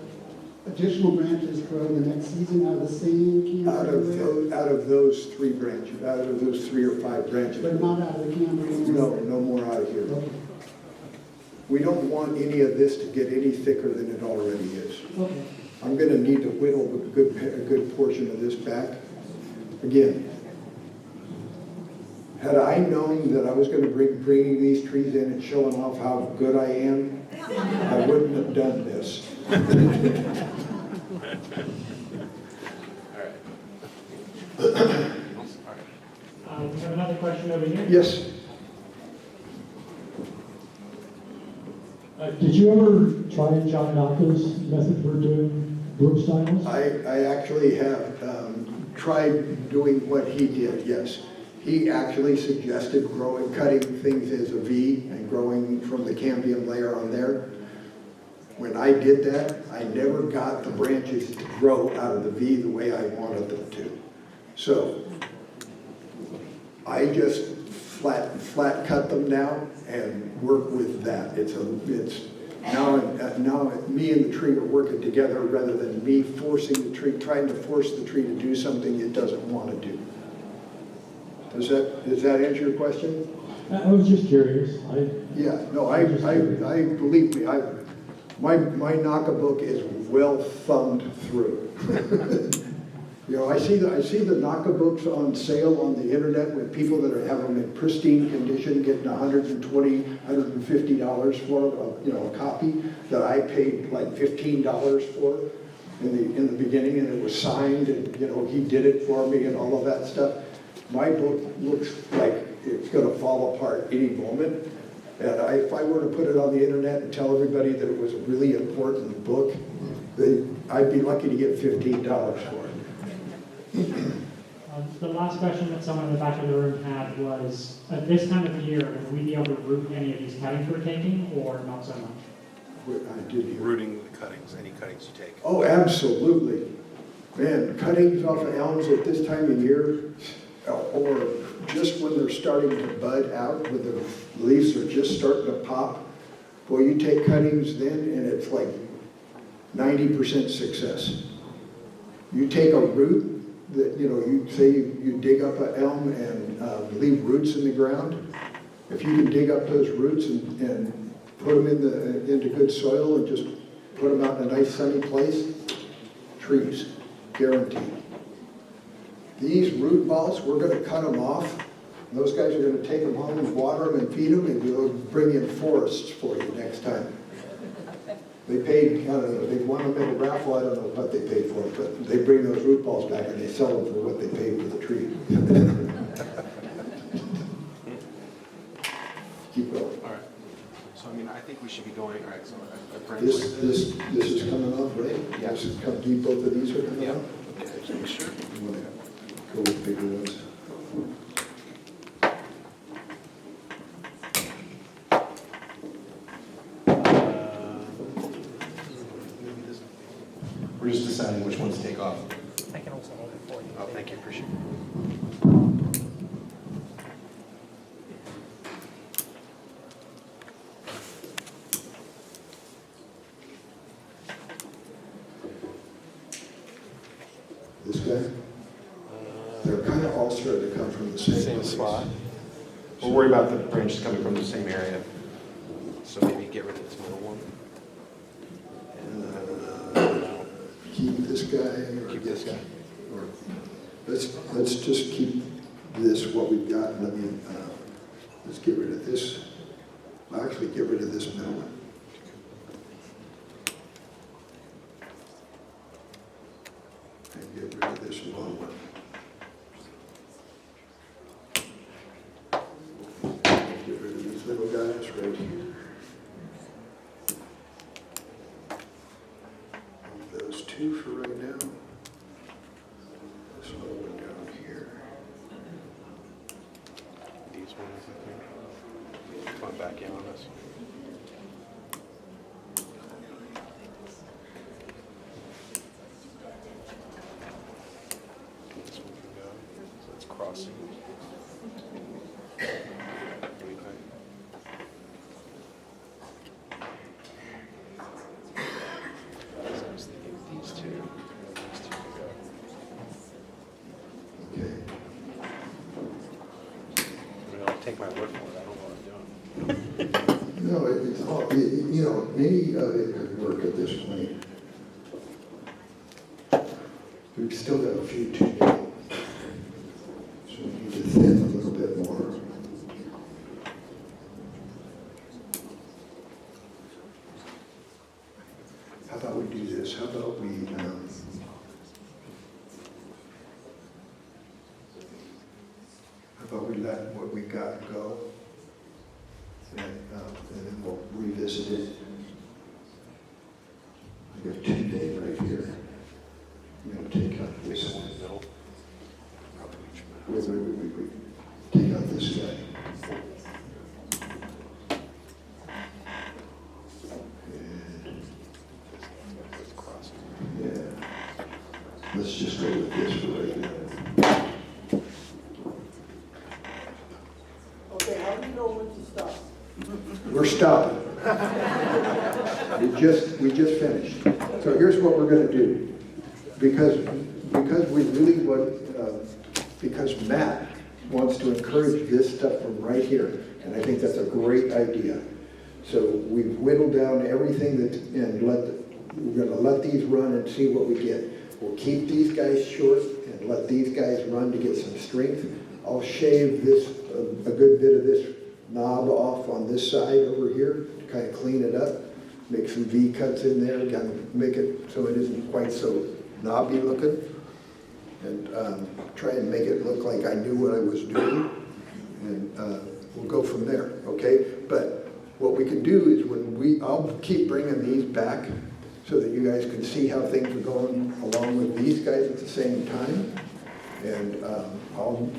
additional branches grow the next season out of the same cambium? Out of those 3 branches, out of those 3 or 5 branches. But not out of the cambium? No more out of here. Okay. We don't want any of this to get any thicker than it already is. Okay. I'm gonna need to whittle a good portion of this back. Again, had I known that I was gonna bringing these trees in and showing off how good I am, I wouldn't have done this. We have another question over here. Yes. Did you ever try John Naka's method for doing broom styles? I actually have tried doing what he did, yes. He actually suggested cutting things as a V and growing from the cambium layer on there. When I did that, I never got the branches to grow out of the V the way I wanted them to. So I just flat cut them now and work with that. Now me and the tree are working together rather than me trying to force the tree to do something it doesn't want to do. Does that answer your question? I was just curious. Yeah, no, I believe me, my Naka book is well thumbed through. You know, I see the Naka books on sale on the internet with people that have them in pristine condition, getting $120, $150 for a copy that I paid like $15 for in the beginning, and it was signed, and he did it for me and all of that stuff. My book looks like it's going to fall apart any moment. And if I were to put it on the internet and tell everybody that it was a really important book, I'd be lucky to get $15 for it. The last question that someone in the back of the room had was, at this time of the year, would we be able to root any of these cuttings we're taking, or not so much? I did hear. Rooting the cuttings, any cuttings you take. Oh, absolutely. Man, cuttings off of elms at this time of year, or just when they're starting to bud out, when the leaves are just starting to pop, boy, you take cuttings then and it's like 90% success. You take a root that, you say you dig up an elm and leave roots in the ground. If you can dig up those roots and put them into good soil and just put them out in a nice sunny place, trees, guaranteed. These root balls, we're going to cut them off. And those guys are going to take them home and water them and feed them, and we'll bring in forests for you next time. They paid, I don't know, they won them in a raffle, I don't know what they paid for it, but they bring those root balls back and they sell them for what they paid for the tree. Keep going. All right. So, I think we should be going, all right, so This is coming off, right? Yeah. This is coming, both of these are coming Yeah. off? Okay, just make sure. You want to go with bigger ones? We're just deciding which ones to take off. I can also hold it for you. Oh, thank you, appreciate it. This guy? They're kind of all starting to come from the same place. spot. We're worried about the branches coming from the same area. So maybe get rid of this middle one. Keep this guy. Or Keep this guy. Or let's just keep this, what we've got, and let's get rid of this. I'll actually get rid of this middle one. And get rid of this long one. Get rid of these little guys right here. Leave those two for right now. This little one down here. These ones, I think. Come back in on this. This one can go. So it's crossing. So I was thinking these two can go. Okay. I'll take my word for it. I don't know what I'm doing. No, it's all, any of it could work at this point. We've still got a few to do. So we need to thin a little bit more. How about we do this? How about we, let what we got go? And then we'll revisit it. I got 2 days right here. I'm going to take out this one. Wait. Take out this guy. Yeah. Let's just go with this for right now. Okay, how do you know when to stop? We're stopping. We just finished. So here's what we're going to do. Because we really want, because Matt wants to encourage this stuff from right here, and I think that's a great idea. So we've whittled down everything we're going to let these run and see what we get. We'll keep these guys short and let these guys run to get some strength. I'll shave this, a good bit of this knob off on this side over here to kind of clean it up. Make some V cuts in there, kind of make it so it isn't quite so knobby looking. And try and make it look like I knew what I was doing. And we'll go from there, okay? But what we can do is I'll keep bringing these back so that you guys can see how things are going along with these guys at the same time. And I'll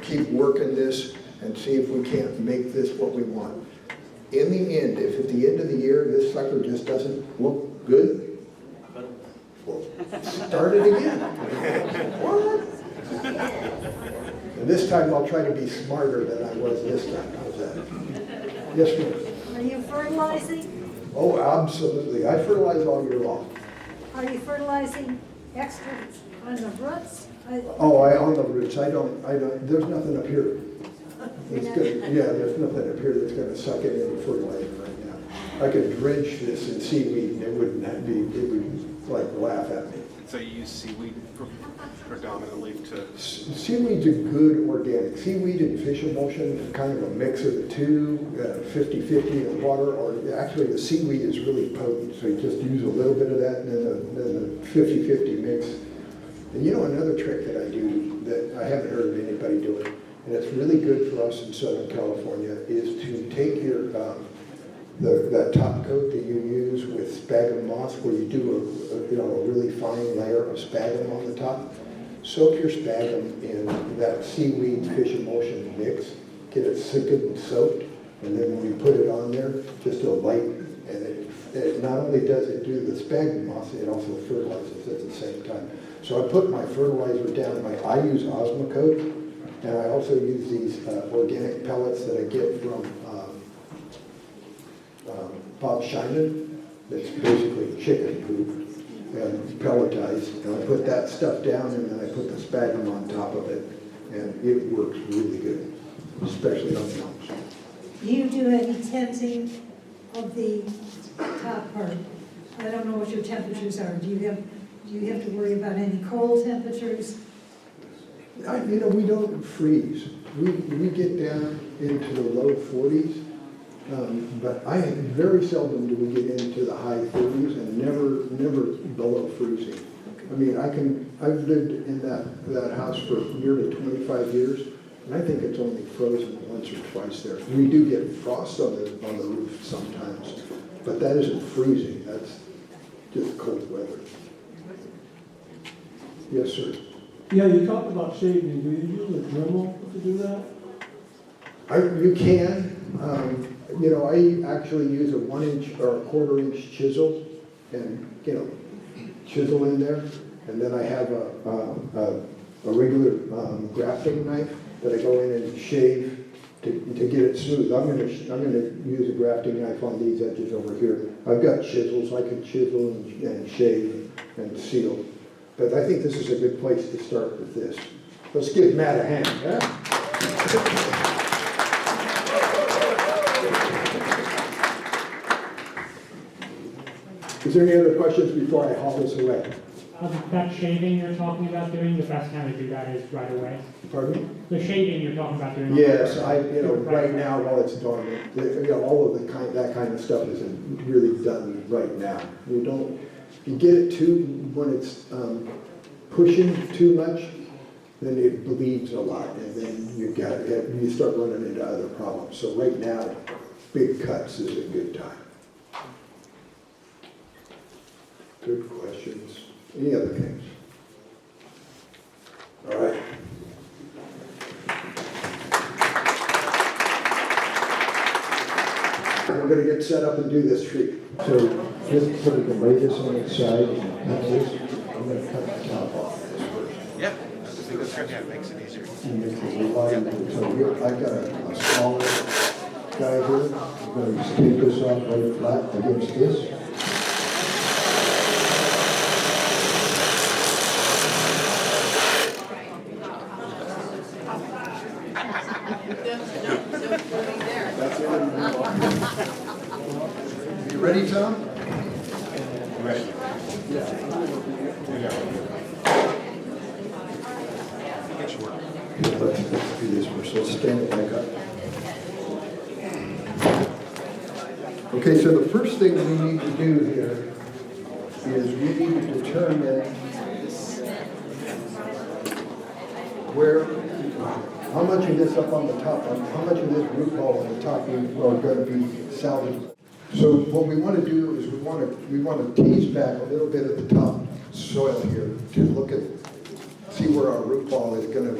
keep working this and see if we can't make this what we want. In the end, if at the end of the year this sucker just doesn't look good, well, start it again. What? And this time I'll try to be smarter than I was this time. How's that? Yes, ma'am. Are you fertilizing? Oh, absolutely. I fertilize all year long. Are you fertilizing extra on the roots? On the roots. I don't, there's nothing up here. There's nothing up here that's going to suck in any fertilizer right now. I could drench this in seaweed and it would like laugh at me. So you use seaweed predominantly to... Seaweed's a good organic. Seaweed and fish emulsion is kind of a mix of the two, 50-50 in water, or actually the seaweed is really potent, so you just use a little bit of that and then the 50-50 mix. And you know another trick that I do that I haven't heard of anybody doing, and it's really good for us in Southern California, is to take your that top coat that you use with sphagnum moss, where you do a really fine layer of sphagnum on the top. Soak your sphagnum in that seaweed fish emulsion mix, get it sickened and soaked, and then when you put it on there, just a light, and it not only does it do the sphagnum moss, it also fertilizes at the same time. So I put my fertilizer down, I use Osmocote, and I also use these organic pellets that I get from Bob Scheinman. That's basically chicken poop and pelletized. And I put that stuff down and then I put the sphagnum on top of it. And it works really good, especially on youngs. Do you do any tenting of the top part? I don't know what your temperatures are. Do you have to worry about any cold temperatures? We don't freeze. We get down into the low 40s. But very seldom do we get into the high 30s and never below freezing. I mean, I've lived in that house for nearly 25 years, and I think it's only frozen once or twice there. We do get frost on the roof sometimes, but that isn't freezing. That's just cold weather. Yes, sir. Yeah, you talked about shaving. Do you use a Dremel to do that? You can. I actually use a 1-inch or a 1/4-inch chisel and, chisel in there. And then I have a regular grafting knife that I go in and shave to get it smooth. I'm gonna use a grafting knife on these edges over here. I've got chisels. I can chisel and shave and seal. But I think this is a good place to start with this. Let's give Matt a hand. Yeah? Is there any other questions before I haul this away? That shaving you're talking about doing, the best time to do that is right away. Pardon me? The shaving you're talking about doing. Yes, right now, while it's dormant, all of that kind of stuff isn't really done right now. You get it when it's pushing too much, then it bleeds a lot, and then you start running into other problems. So right now, big cuts is a good time. Good questions. Any other things? All right. We're going to get set up and do this tree. So just so we can lay this on its side and cut this. I'm going to cut the top off this first. Yeah, I think that's good. Yeah, it makes it easier. And this is a lot of- so I've got a smaller guy here. I'm going to take this off right flat against this. You ready, Tom? Ready. Let's do this first. Let's stand it back up. Okay, so the first thing we need to do here is we need to determine how much of this up on the top, how much of this root ball on the top are going to be salvaged. So what we want to do is we want to tease back a little bit of the top soil here to see where our root ball is going to,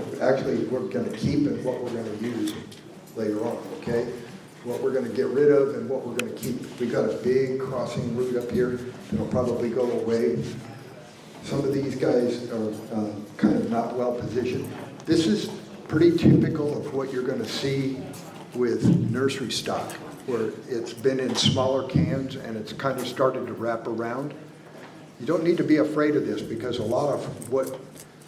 we're going to keep and what we're going to use later on, okay? What we're going to get rid of and what we're going to keep. We've got a big crossing root up here that'll probably go away. Some of these guys are kind of not well positioned. This is pretty typical of what you're going to see with nursery stock, where it's been in smaller cans and it's kind of started to wrap around. You don't need to be afraid of this, because a lot of what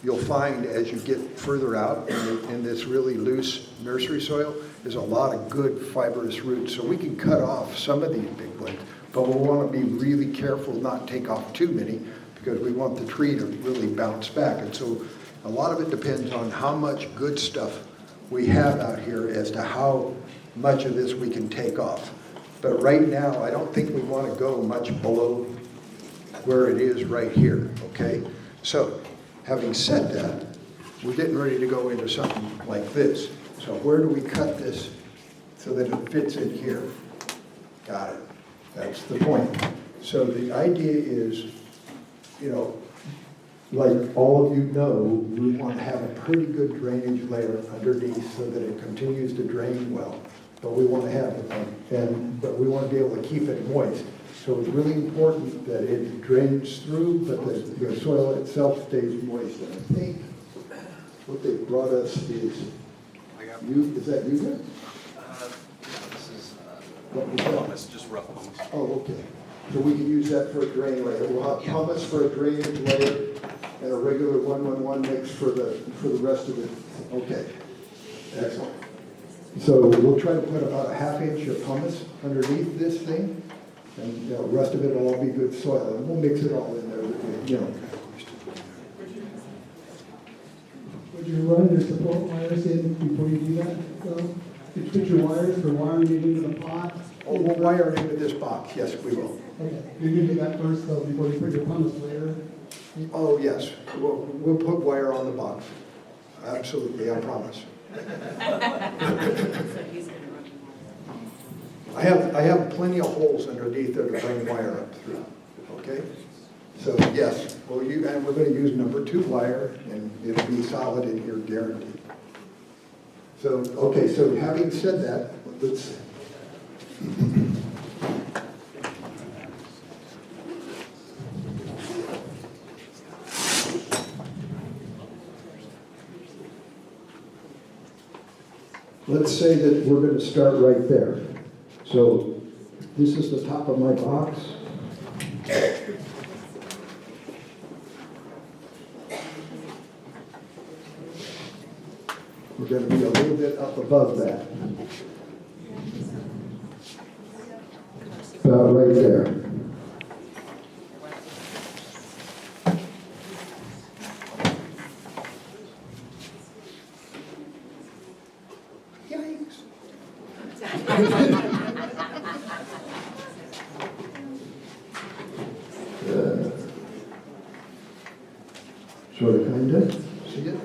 you'll find as you get further out in this really loose nursery soil is a lot of good fibrous roots. So we can cut off some of these big ones, but we'll want to be really careful not take off too many, because we want the tree to really bounce back. And so a lot of it depends on how much good stuff we have out here as to how much of this we can take off. But right now, I don't think we want to go much below where it is right here, okay? So, having said that, we're getting ready to go into something like this. So where do we cut this so that it fits in here? Got it. That's the point. So the idea is, like all of you know, we want to have a pretty good drainage layer underneath so that it continues to drain well. But we want to have but we want to be able to keep it moist. So it's really important that it drains through, but the soil itself stays moist. And I think what they brought us is is that you guys? This is What was that? pumice, just rough pumice. Oh, okay. So we can use that for a drain layer. We'll have pumice for a drainage layer and a regular 1-1-1 mix for the rest of it. Okay. Excellent. So we'll try to put about a ½ inch of pumice underneath this thing, and the rest of it will all be good soil. And we'll mix it all in there. Would you run your support wires in before you do that? So, did you put your wires for wiring it into the pot? Oh, we'll wire it into this box. Yes, we will. Okay, you're gonna do that first though, before you put your pumice layer? Oh, yes. We'll put wire on the box. Absolutely, I promise. I have plenty of holes underneath there to bring wire up through. Okay? So yes, and we're going to use number 2 wire, and it'll be solid in here, guaranteed. So okay, so having said that, let's. Let's say that we're going to start right there. So this is the top of my box. We're going to be a little bit up above that. About right there. Sort of, kinda, see it?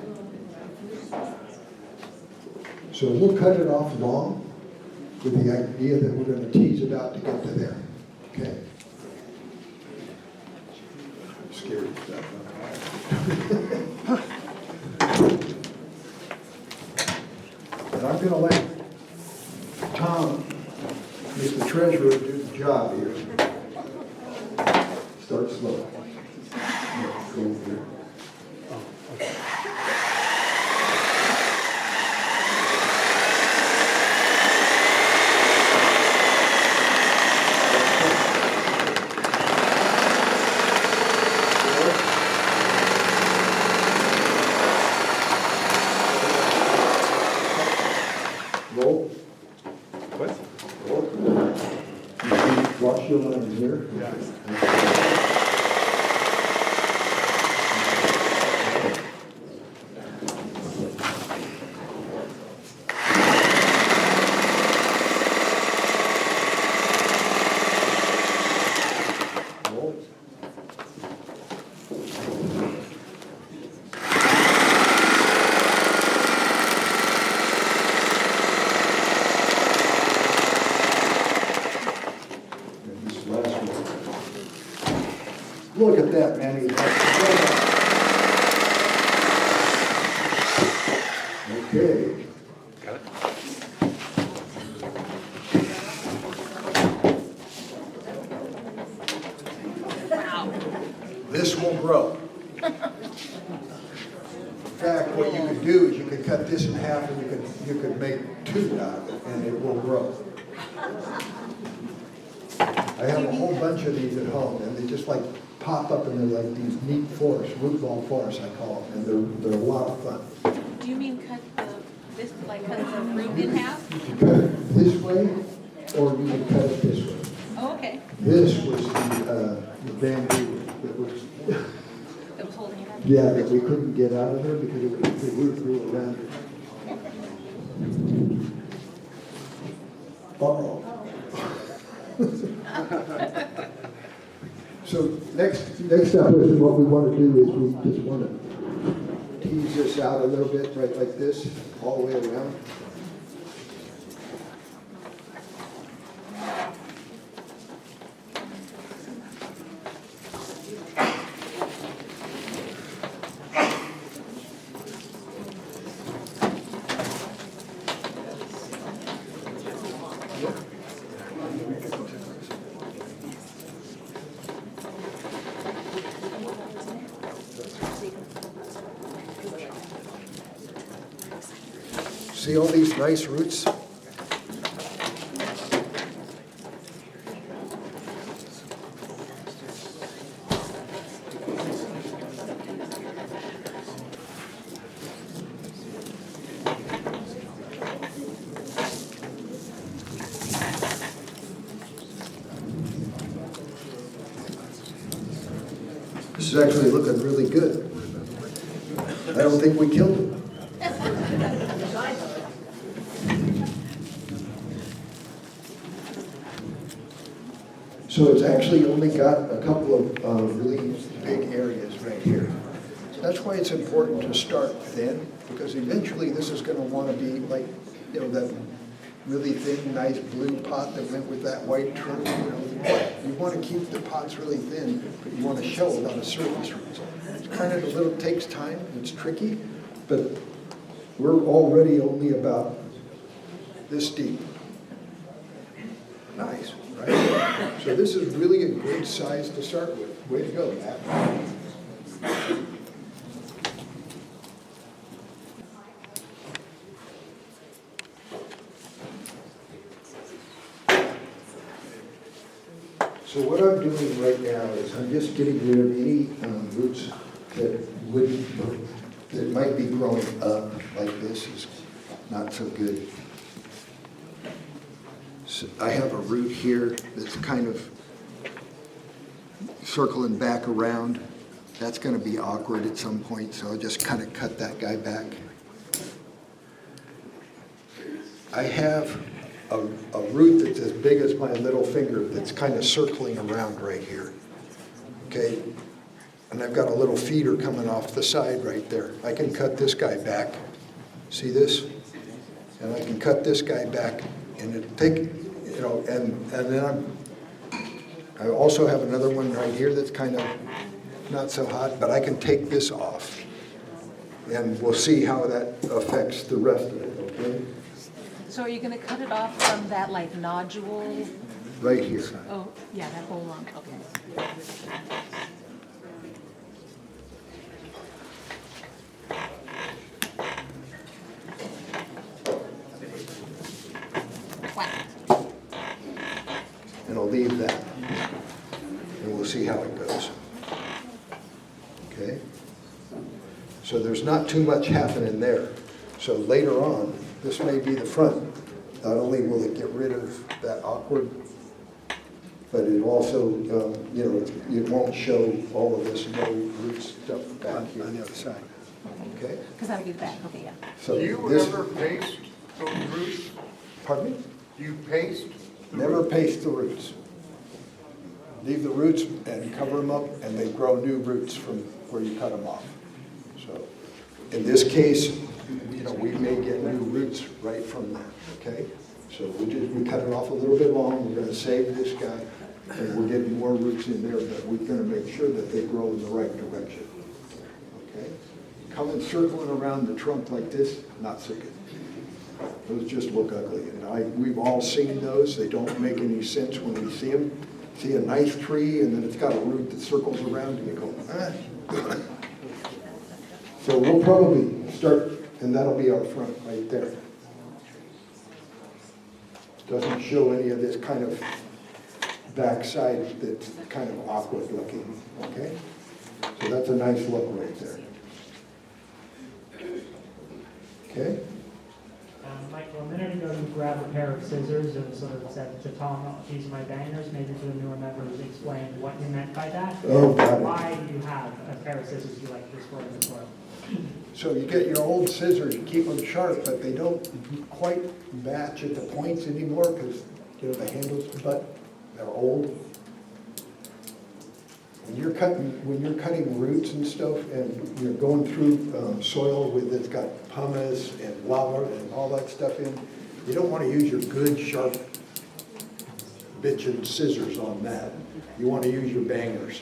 So we'll cut it off long with the idea that we're going to tease it out to get to there, okay? I'm scared of that. And I'm going to let Tom, who's the treasurer, do the job here. Start slow. Go here. Roll. What? Roll. Wash your line here. Roll. And this last one. Look at that, Manny. Okay. Got it? This will grow. In fact, what you could do is you could cut this in half and you could make two out of it and it will grow. I have a whole bunch of these at home and they just like pop up and they're like these neat forests, root ball forests I call them, and they're a lot of fun. Do you mean cut this, like cut the root in half? You can cut it this way or you can cut it this way. Oh, okay. This was the bamboo that was, That was holding it up. yeah, that we couldn't get out of there because the root grew around it. Uh-oh. So next up is what we want to do is we just want to tease this out a little bit, right like this, all the way around. See all these nice roots? This is actually looking really good. I don't think we killed it. So it's actually only got a couple of really big areas right here. That's why it's important to start thin, because eventually this is going to want to be like, you know, that really thin, nice blue pot that went with that white trunk. You want to keep the pots really thin, but you want to show a lot of surface roots. It's kind of a little, takes time, it's tricky, but we're already only about this deep. Nice, right? So this is really a good size to start with. Way to go, Matt. So what I'm doing right now is I'm just getting rid of any roots that might be growing up like this is not so good. So I have a root here that's kind of circling back around. That's going to be awkward at some point, so I'll just kind of cut that guy back. I have a root that's as big as my little finger that's kind of circling around right here. Okay? And I've got a little feeder coming off the side right there. I can cut this guy back. See this? And I can cut this guy back and it take, you know, and then I also have another one right here that's kind of not so hot, but I can take this off. And we'll see how that affects the rest of it, okay? So are you gonna cut it off from that like nodule? Right here. Oh, yeah, that whole lump, okay. And I'll leave that. And we'll see how it goes. Okay? So there's not too much happening there. So later on, this may be the front. Not only will it get rid of that awkward, but it also, you know, it won't show all of this no root stuff back here on the other side. Okay? Because that'll be the back, okay, yeah. So Do you this, ever paste those roots? pardon me? Do you paste? Never paste the roots. Leave the roots and cover them up, and they grow new roots from where you cut them off. So in this case, you know, we may get new roots right from that, okay? So we cut it off a little bit long, we're gonna save this guy, and we're getting more roots in there, but we're gonna make sure that they grow in the right direction, okay? Coming circling around the trunk like this, not so good. Those just look ugly, and we've all seen those. They don't make any sense when we see them. See a nice tree, and then it's got a root that circles around, and you go, ah. So we'll probably start, and that'll be our front right there. Doesn't show any of this kind of backside that's kind of awkward looking, okay? So that's a nice look right there. Okay? Michael, a minute ago you grabbed a pair of scissors and sort of said, these are my bangers. Maybe for the newer members, explain what you meant by that. Oh, got it. Why do you have a pair of scissors you like to store in the soil? So you get your old scissors, you keep them sharp, but they don't quite match at the points anymore because, you know, the handles, but they're old. When you're cutting roots and stuff, and you're going through soil that's got pumice and lava and all that stuff in, you don't want to use your good sharp bitchin' scissors on that. You want to use your bangers.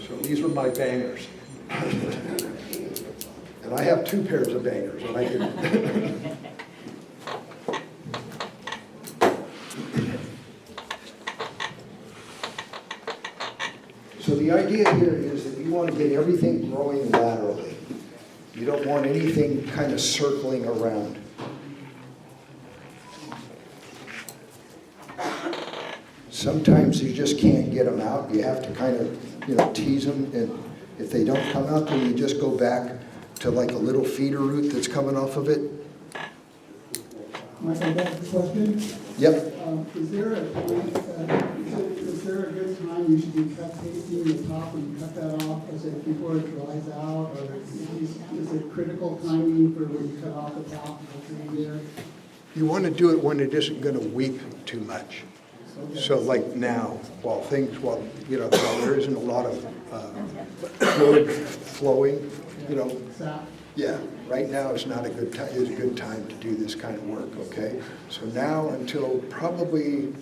So these are my bangers. And I have two pairs of bangers, and I can. So the idea here is that you want to get everything growing laterally. You don't want anything kind of circling around. Sometimes you just can't get them out. You have to kind of, you know, tease them, and if they don't come out, then you just go back to like a little feeder root that's coming off of it. Michael, that's the question. Yep. Is there a good time you should be cut pasting the top and cut that off? Is it before it dries out, or is it critical timing for when you cut off the top of the year? You want to do it when it isn't going to weep too much. Okay. So like now, while you know, while there isn't a lot of fluid flowing, you know. Yeah, right now is not a good time. Is a good time to do this kind of work. Okay, so now until probably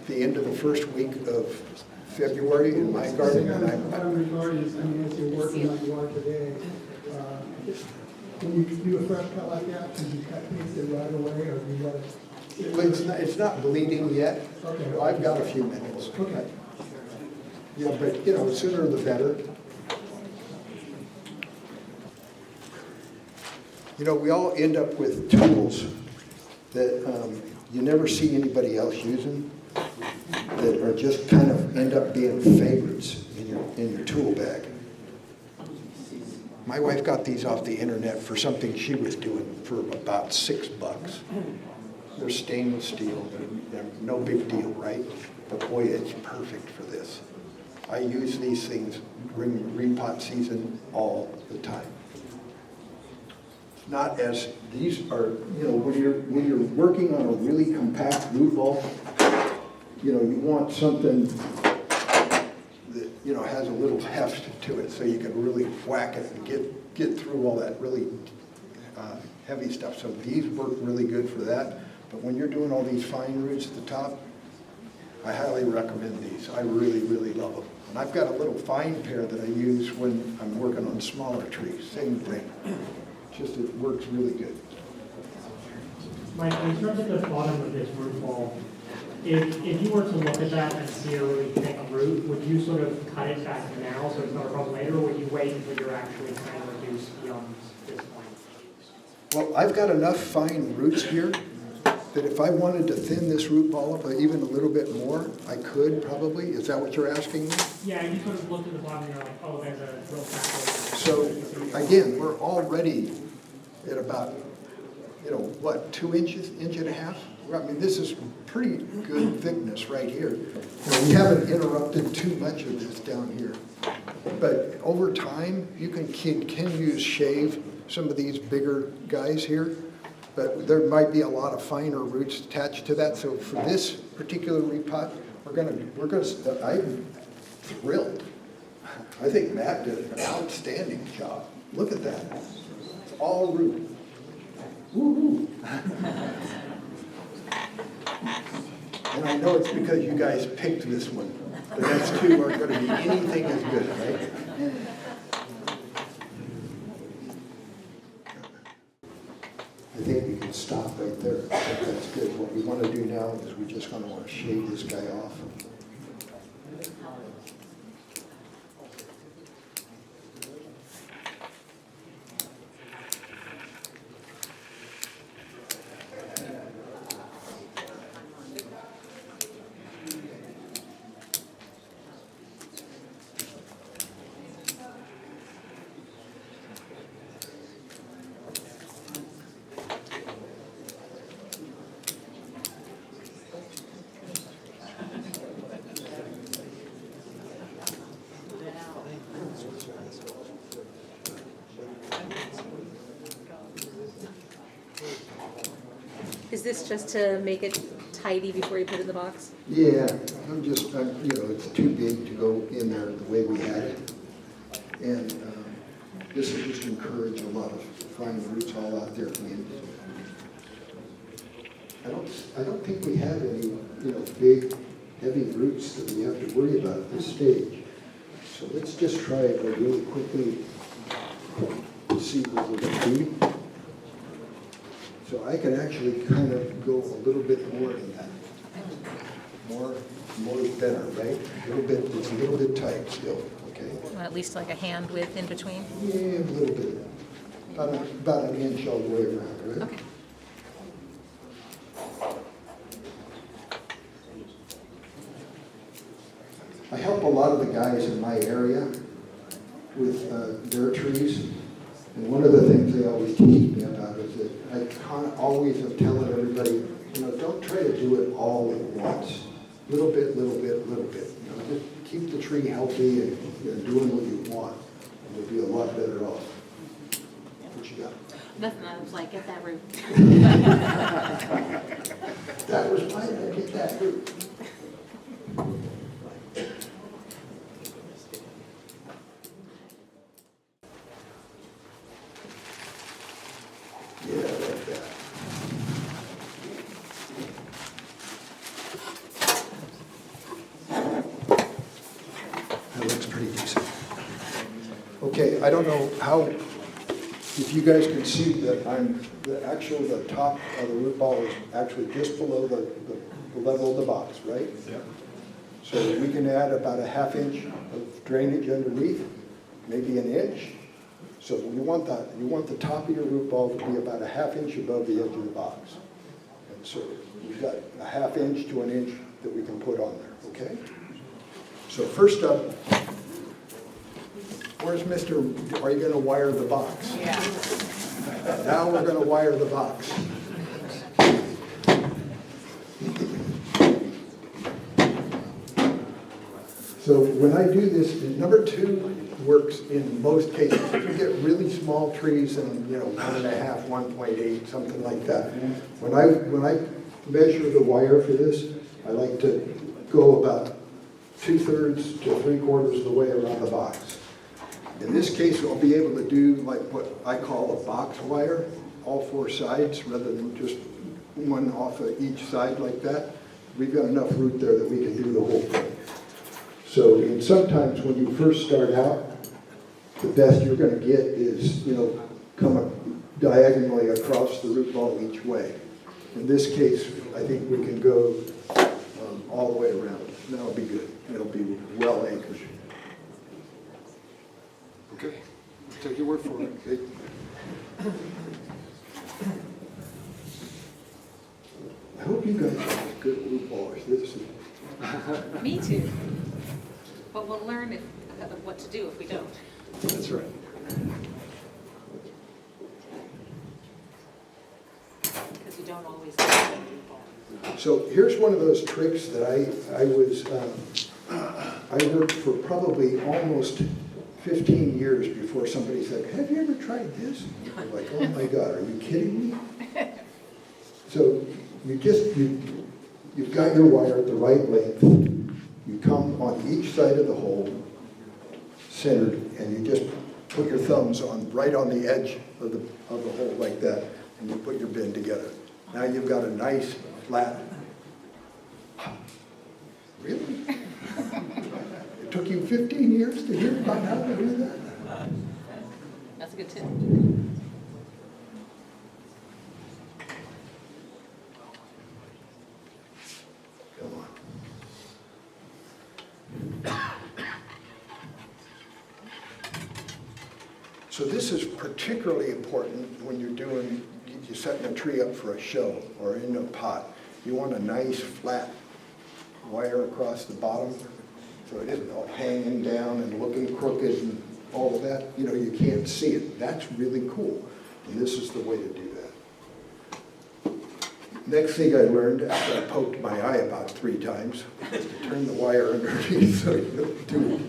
the end of the first week of February in my garden, and what I'm regarding is, I mean, as you're working like you are today, when you do a fresh cut like that, can you cut paste it right away, or do you let it? well, it's not bleeding yet. Okay. I've got a few minutes. Okay. Yeah, but you know, the sooner the better. You know, we all end up with tools that you never see anybody else using, that are just kind of end up being favorites in your tool bag. My wife got these off the internet for something she was doing for about $6. They're stainless steel, they're no big deal, right? But boy, it's perfect for this. I use these things during repot season all the time. not as, these are, you know, when you're working on a really compact root ball, you know, you want something that, you know, has a little heft to it so you can really whack it and get through all that really heavy stuff. So these work really good for that. But when you're doing all these fine roots at the top, I highly recommend these. I really, really love them. And I've got a little fine pair that I use when I'm working on smaller trees. Same thing. Just it works really good. Mike, in terms of the bottom of this root ball, if you were to look at that and see a really thick root, would you sort of cut it back now so it's not a problem later, or would you wait until you're actually kind of reduced beyond this point? Well, I've got enough fine roots here that if I wanted to thin this root ball up even a little bit more, I could probably. Is that what you're asking me? Yeah, you sort of look at the bottom and you're like, oh, there's a real fat. So again, we're already at about, you know, what, 2 inches, inch and a half? I mean, this is pretty good thickness right here. You know, we haven't interrupted too much of this down here. But over time, you can shave some of these bigger guys here. But there might be a lot of finer roots attached to that. So for this particular repot, I'm thrilled. I think Matt did an outstanding job. Look at that. It's all root. Woo-hoo. And I know it's because you guys picked this one. The next two aren't going to be anything as good, right? I think we can stop right there. I think that's good. What we want to do now is we're just going to want to shave this guy off. Is this just to make it tidy before you put it in the box? Yeah, you know, it's too big to go in there the way we had it. And this will just encourage a lot of fine roots all out there. I don't think we have any, you know, big, heavy roots that we have to worry about at this stage. So let's just try it really quickly to see what we're going to do. So I can actually kind of go a little bit more than that. More is better, right? It's a little bit tight still, okay? Well, at least like a hand width in between? Yeah, a little bit. About an inch all the way around, right? Okay. I help a lot of the guys in my area with their trees. And one of the things they always tease me about is that I kind of always am telling everybody, you know, don't try to do it all at once. Little bit, little bit, little bit. You know, just keep the tree healthy and doing what you want. And you'll be a lot better off. What you got? Nothing, I was like, get that root. That was mine, I get that root. Yeah, like that. That looks pretty decent. Okay, I don't know how, if you guys can see that the top of the root ball is actually just below the level of the box, right? Yeah. So we can add about a ½ inch of drainage underneath, maybe an inch. So you want the top of your root ball to be about a ½ inch above the edge of the box. And so we've got a ½ inch to an inch that we can put on there, okay? So first up, where's are you going to wire the box? Yeah. Now we're going to wire the box. So when I do this, number two, works in most cases. If you get really small trees and, 1.5, 1.8, something like that. When I measure the wire for this, I like to go about 2/3 to 3/4 of the way around the box. In this case, I'll be able to do like what I call a box wire, all 4 sides, rather than just one off of each side like that. We've got enough root there that we can do the whole thing. So, and sometimes when you first start out, the best you're going to get is, come diagonally across the root ball each way. In this case, I think we can go all the way around. That'll be good. It'll be well anchored. Okay, take your word for it. I hope you guys are good root ballers. Me too. But we'll learn what to do if we don't. That's right. Because you don't always get a good ball. So here's one of those tricks that I worked for probably almost 15 years before somebody said, "Have you ever tried this?" I'm like, "Oh my God, are you kidding me?" So you've got your wire at the right length. You come on each side of the hole, centered, and you just put your thumbs right on the edge of the hole like that, and you put your bin together. Now you've got a nice flat. Really? It took you 15 years to hear about how to do that? That's a good tip. Come on. So this is particularly important when you're setting a tree up for a show or in a pot. You want a nice flat wire across the bottom so it isn't all hanging down and looking crooked and all of that. You can't see it. That's really cool. And this is the way to do that. Next thing I learned after I poked my eye about 3 times was to turn the wire underneath so you don't do it.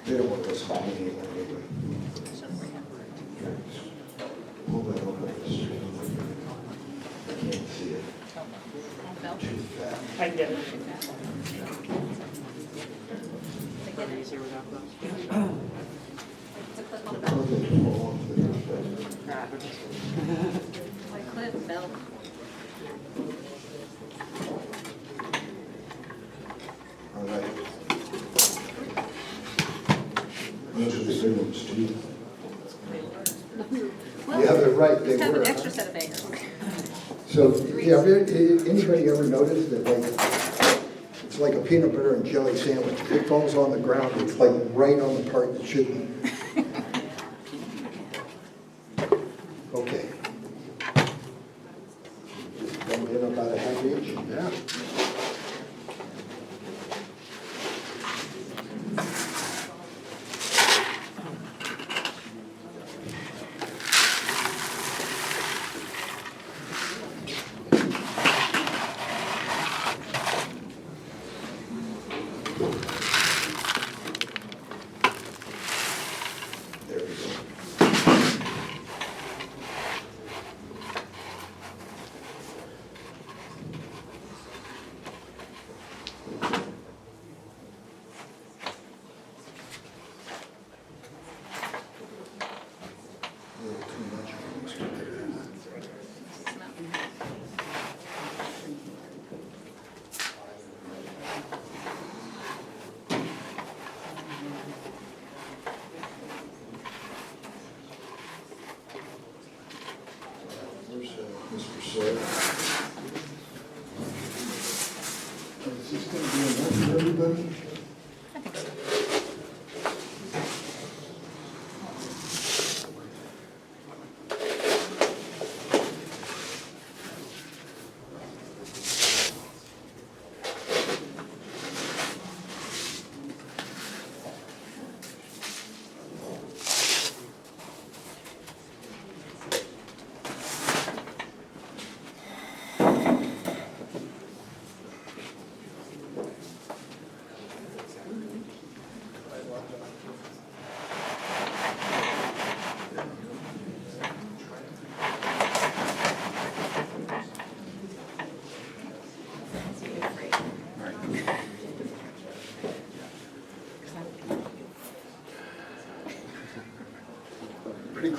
They don't want to listen to me anymore anyway. Hold that over the street. I can't see it. Too fat. I get it. My clip fell. All right. Those are the big ones too. Well, Yeah, they're right, they let's have were. an extra set of bangers. So, anybody ever noticed that it's like a peanut butter and jelly sandwich? It falls on the ground, it's like right on the part that shouldn't. Okay. Come in about a half inch. Yeah.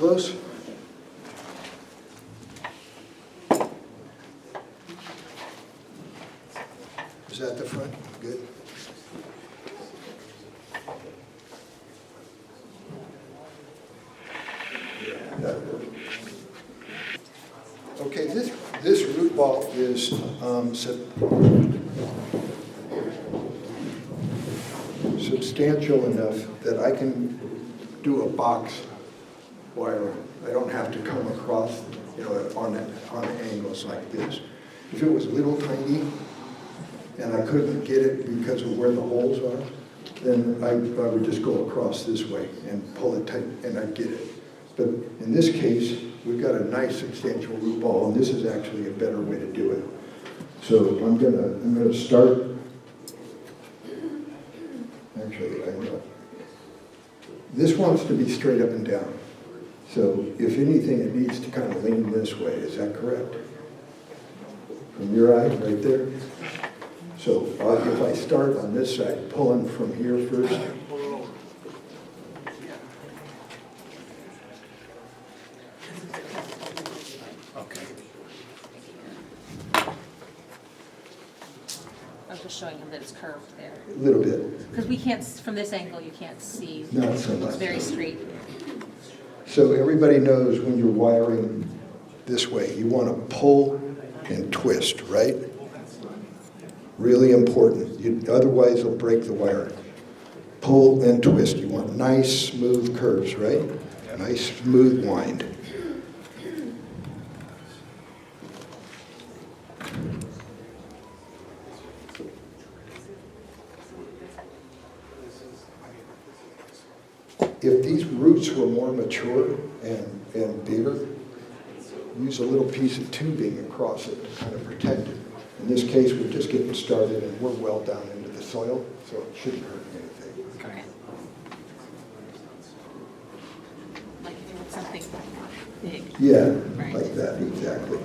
close? Is that the front? Good. Okay, this root ball is substantial enough that I can do a box wire. I don't have to come across, on angles like this. If it was little tiny and I couldn't get it because of where the holes are, then I would just go across this way and pull it tight and I'd get it. But in this case, we've got a nice substantial root ball, and this is actually a better way to do it. So I'm gonna start. Actually, this wants to be straight up and down. So if anything, it needs to kind of lean this way. Is that correct? From your eye, right there. So if I start on this side, pulling from here first. I was just showing him that it's curved there. A little bit. Because we can't, from this angle, you can't see. Not so It's much. very straight. So everybody knows when you're wiring this way, you want to pull and twist, right? Really important. Otherwise, it'll break the wire. Pull and twist. You want nice, smooth curves, right? Nice, smooth wind. If these roots were more mature and bigger, use a little piece of tubing across it to kind of protect it. In this case, we're just getting started and we're well down into the soil, so it shouldn't hurt anything. Okay. Like if you want something big. Yeah, Right. like that, exactly.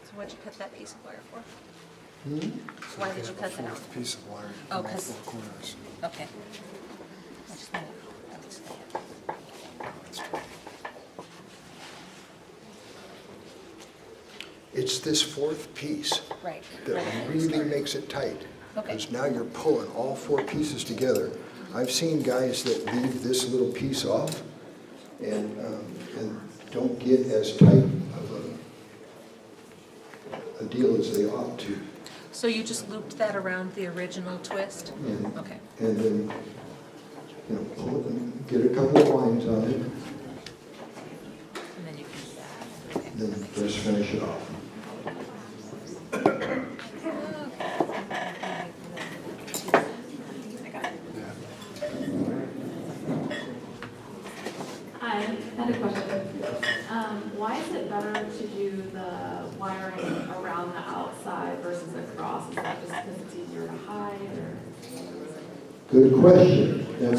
So what'd you cut that piece of wire for? Why did you cut that out? Piece of wire. Oh, 'cause- multiple corners. Okay. I just wanted to understand. It's this fourth piece Right. that really makes it tight. Okay. Because now you're pulling all four pieces together. I've seen guys that leave this little piece off and don't get as tight of a deal as they ought to. So you just looped that around the original twist? And- Okay. And then, pull it and get a couple of lines on it, And then you can do that. Okay. then just finish it off. Hi, I had a question. Why is it better to do the wiring around the outside versus across? Is that just because it's easier to hide, or? Good question. And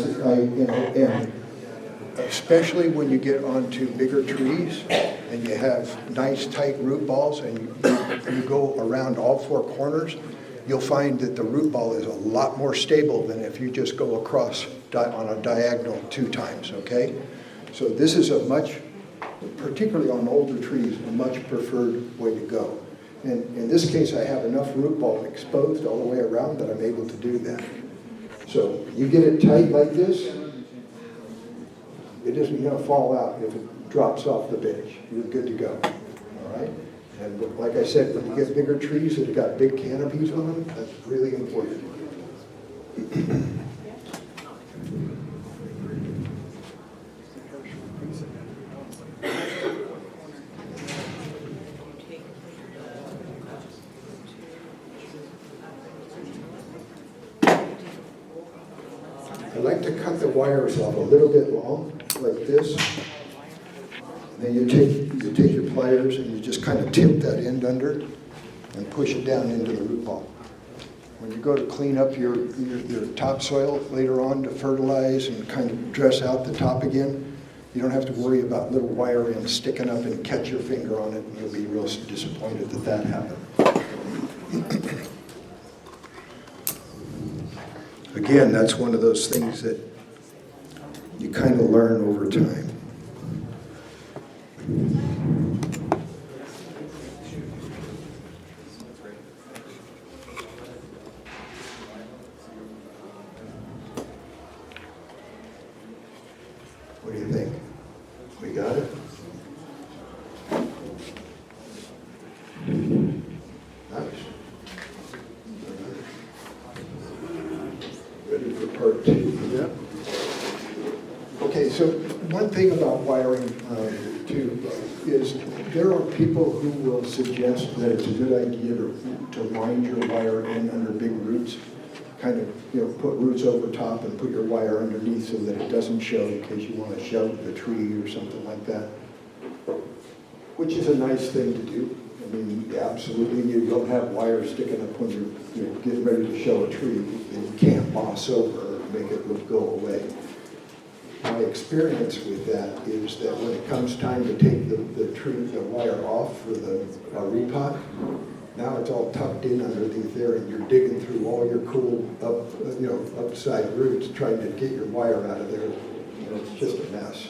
especially when you get onto bigger trees and you have nice tight root balls and you go around all four corners, you'll find that the root ball is a lot more stable than if you just go across on a diagonal 2 times, okay? So this is a much, particularly on older trees, a much preferred way to go. And in this case, I have enough root ball exposed all the way around that I'm able to do that. So you get it tight like this, it isn't going to fall out if it drops off the bench. You're good to go, all right? And like I said, when you get bigger trees that have got big canopies on them, that's really important. I like to cut the wires off a little bit long, like this. Then you take your pliers and you just kind of tip that end under and push it down into the root ball. When you go to clean up your topsoil later on to fertilize and kind of dress out the top again, you don't have to worry about little wire ends sticking up and catch your finger on it, and you'll be real disappointed that that happened. Again, that's one of those things that you kind of learn over time. What do you think? We got it? Nice. Ready for part 2? Yeah. Okay, so one thing about wiring too is there are people who will suggest that it's a good idea to wind your wire in under big roots, kind of, put roots over top and put your wire underneath so that it doesn't show in case you want to shove the tree or something like that, which is a nice thing to do. I mean, absolutely, you don't have wires sticking up when you're getting ready to show a tree, and you can't boss over or make it go away. My experience with that is that when it comes time to take the wire off for the repot, now it's all tucked in underneath there, and you're digging through all your cool upside roots trying to get your wire out of there, and it's just a mess.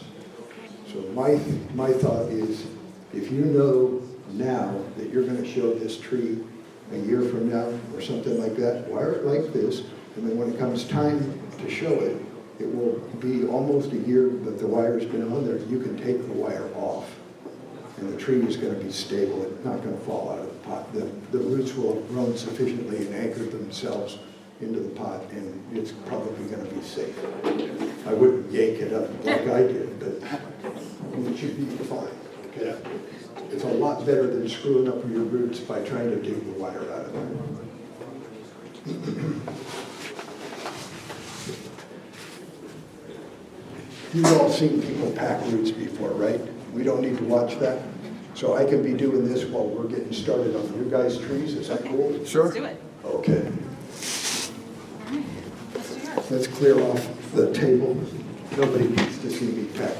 So my thought is, if you know now that you're going to show this tree a year from now or something like that, wire it like this, and then when it comes time to show it, it will be almost a year that the wire's been on there. You can take the wire off, and the tree is going to be stable. It's not going to fall out of the pot. The roots will have grown sufficiently and anchored themselves into the pot, and it's probably going to be safe. I wouldn't yank it up like I did, but it should be fine, okay? It's a lot better than screwing up your roots by trying to dig the wire out of there. You've all seen people pack roots before, right? We don't need to watch that. So I can be doing this while we're getting started on your guys' trees. Is that cool? Sure. Let's do it. Okay. All right. Let's do yours. Let's clear off the table. Nobody needs to see me pack.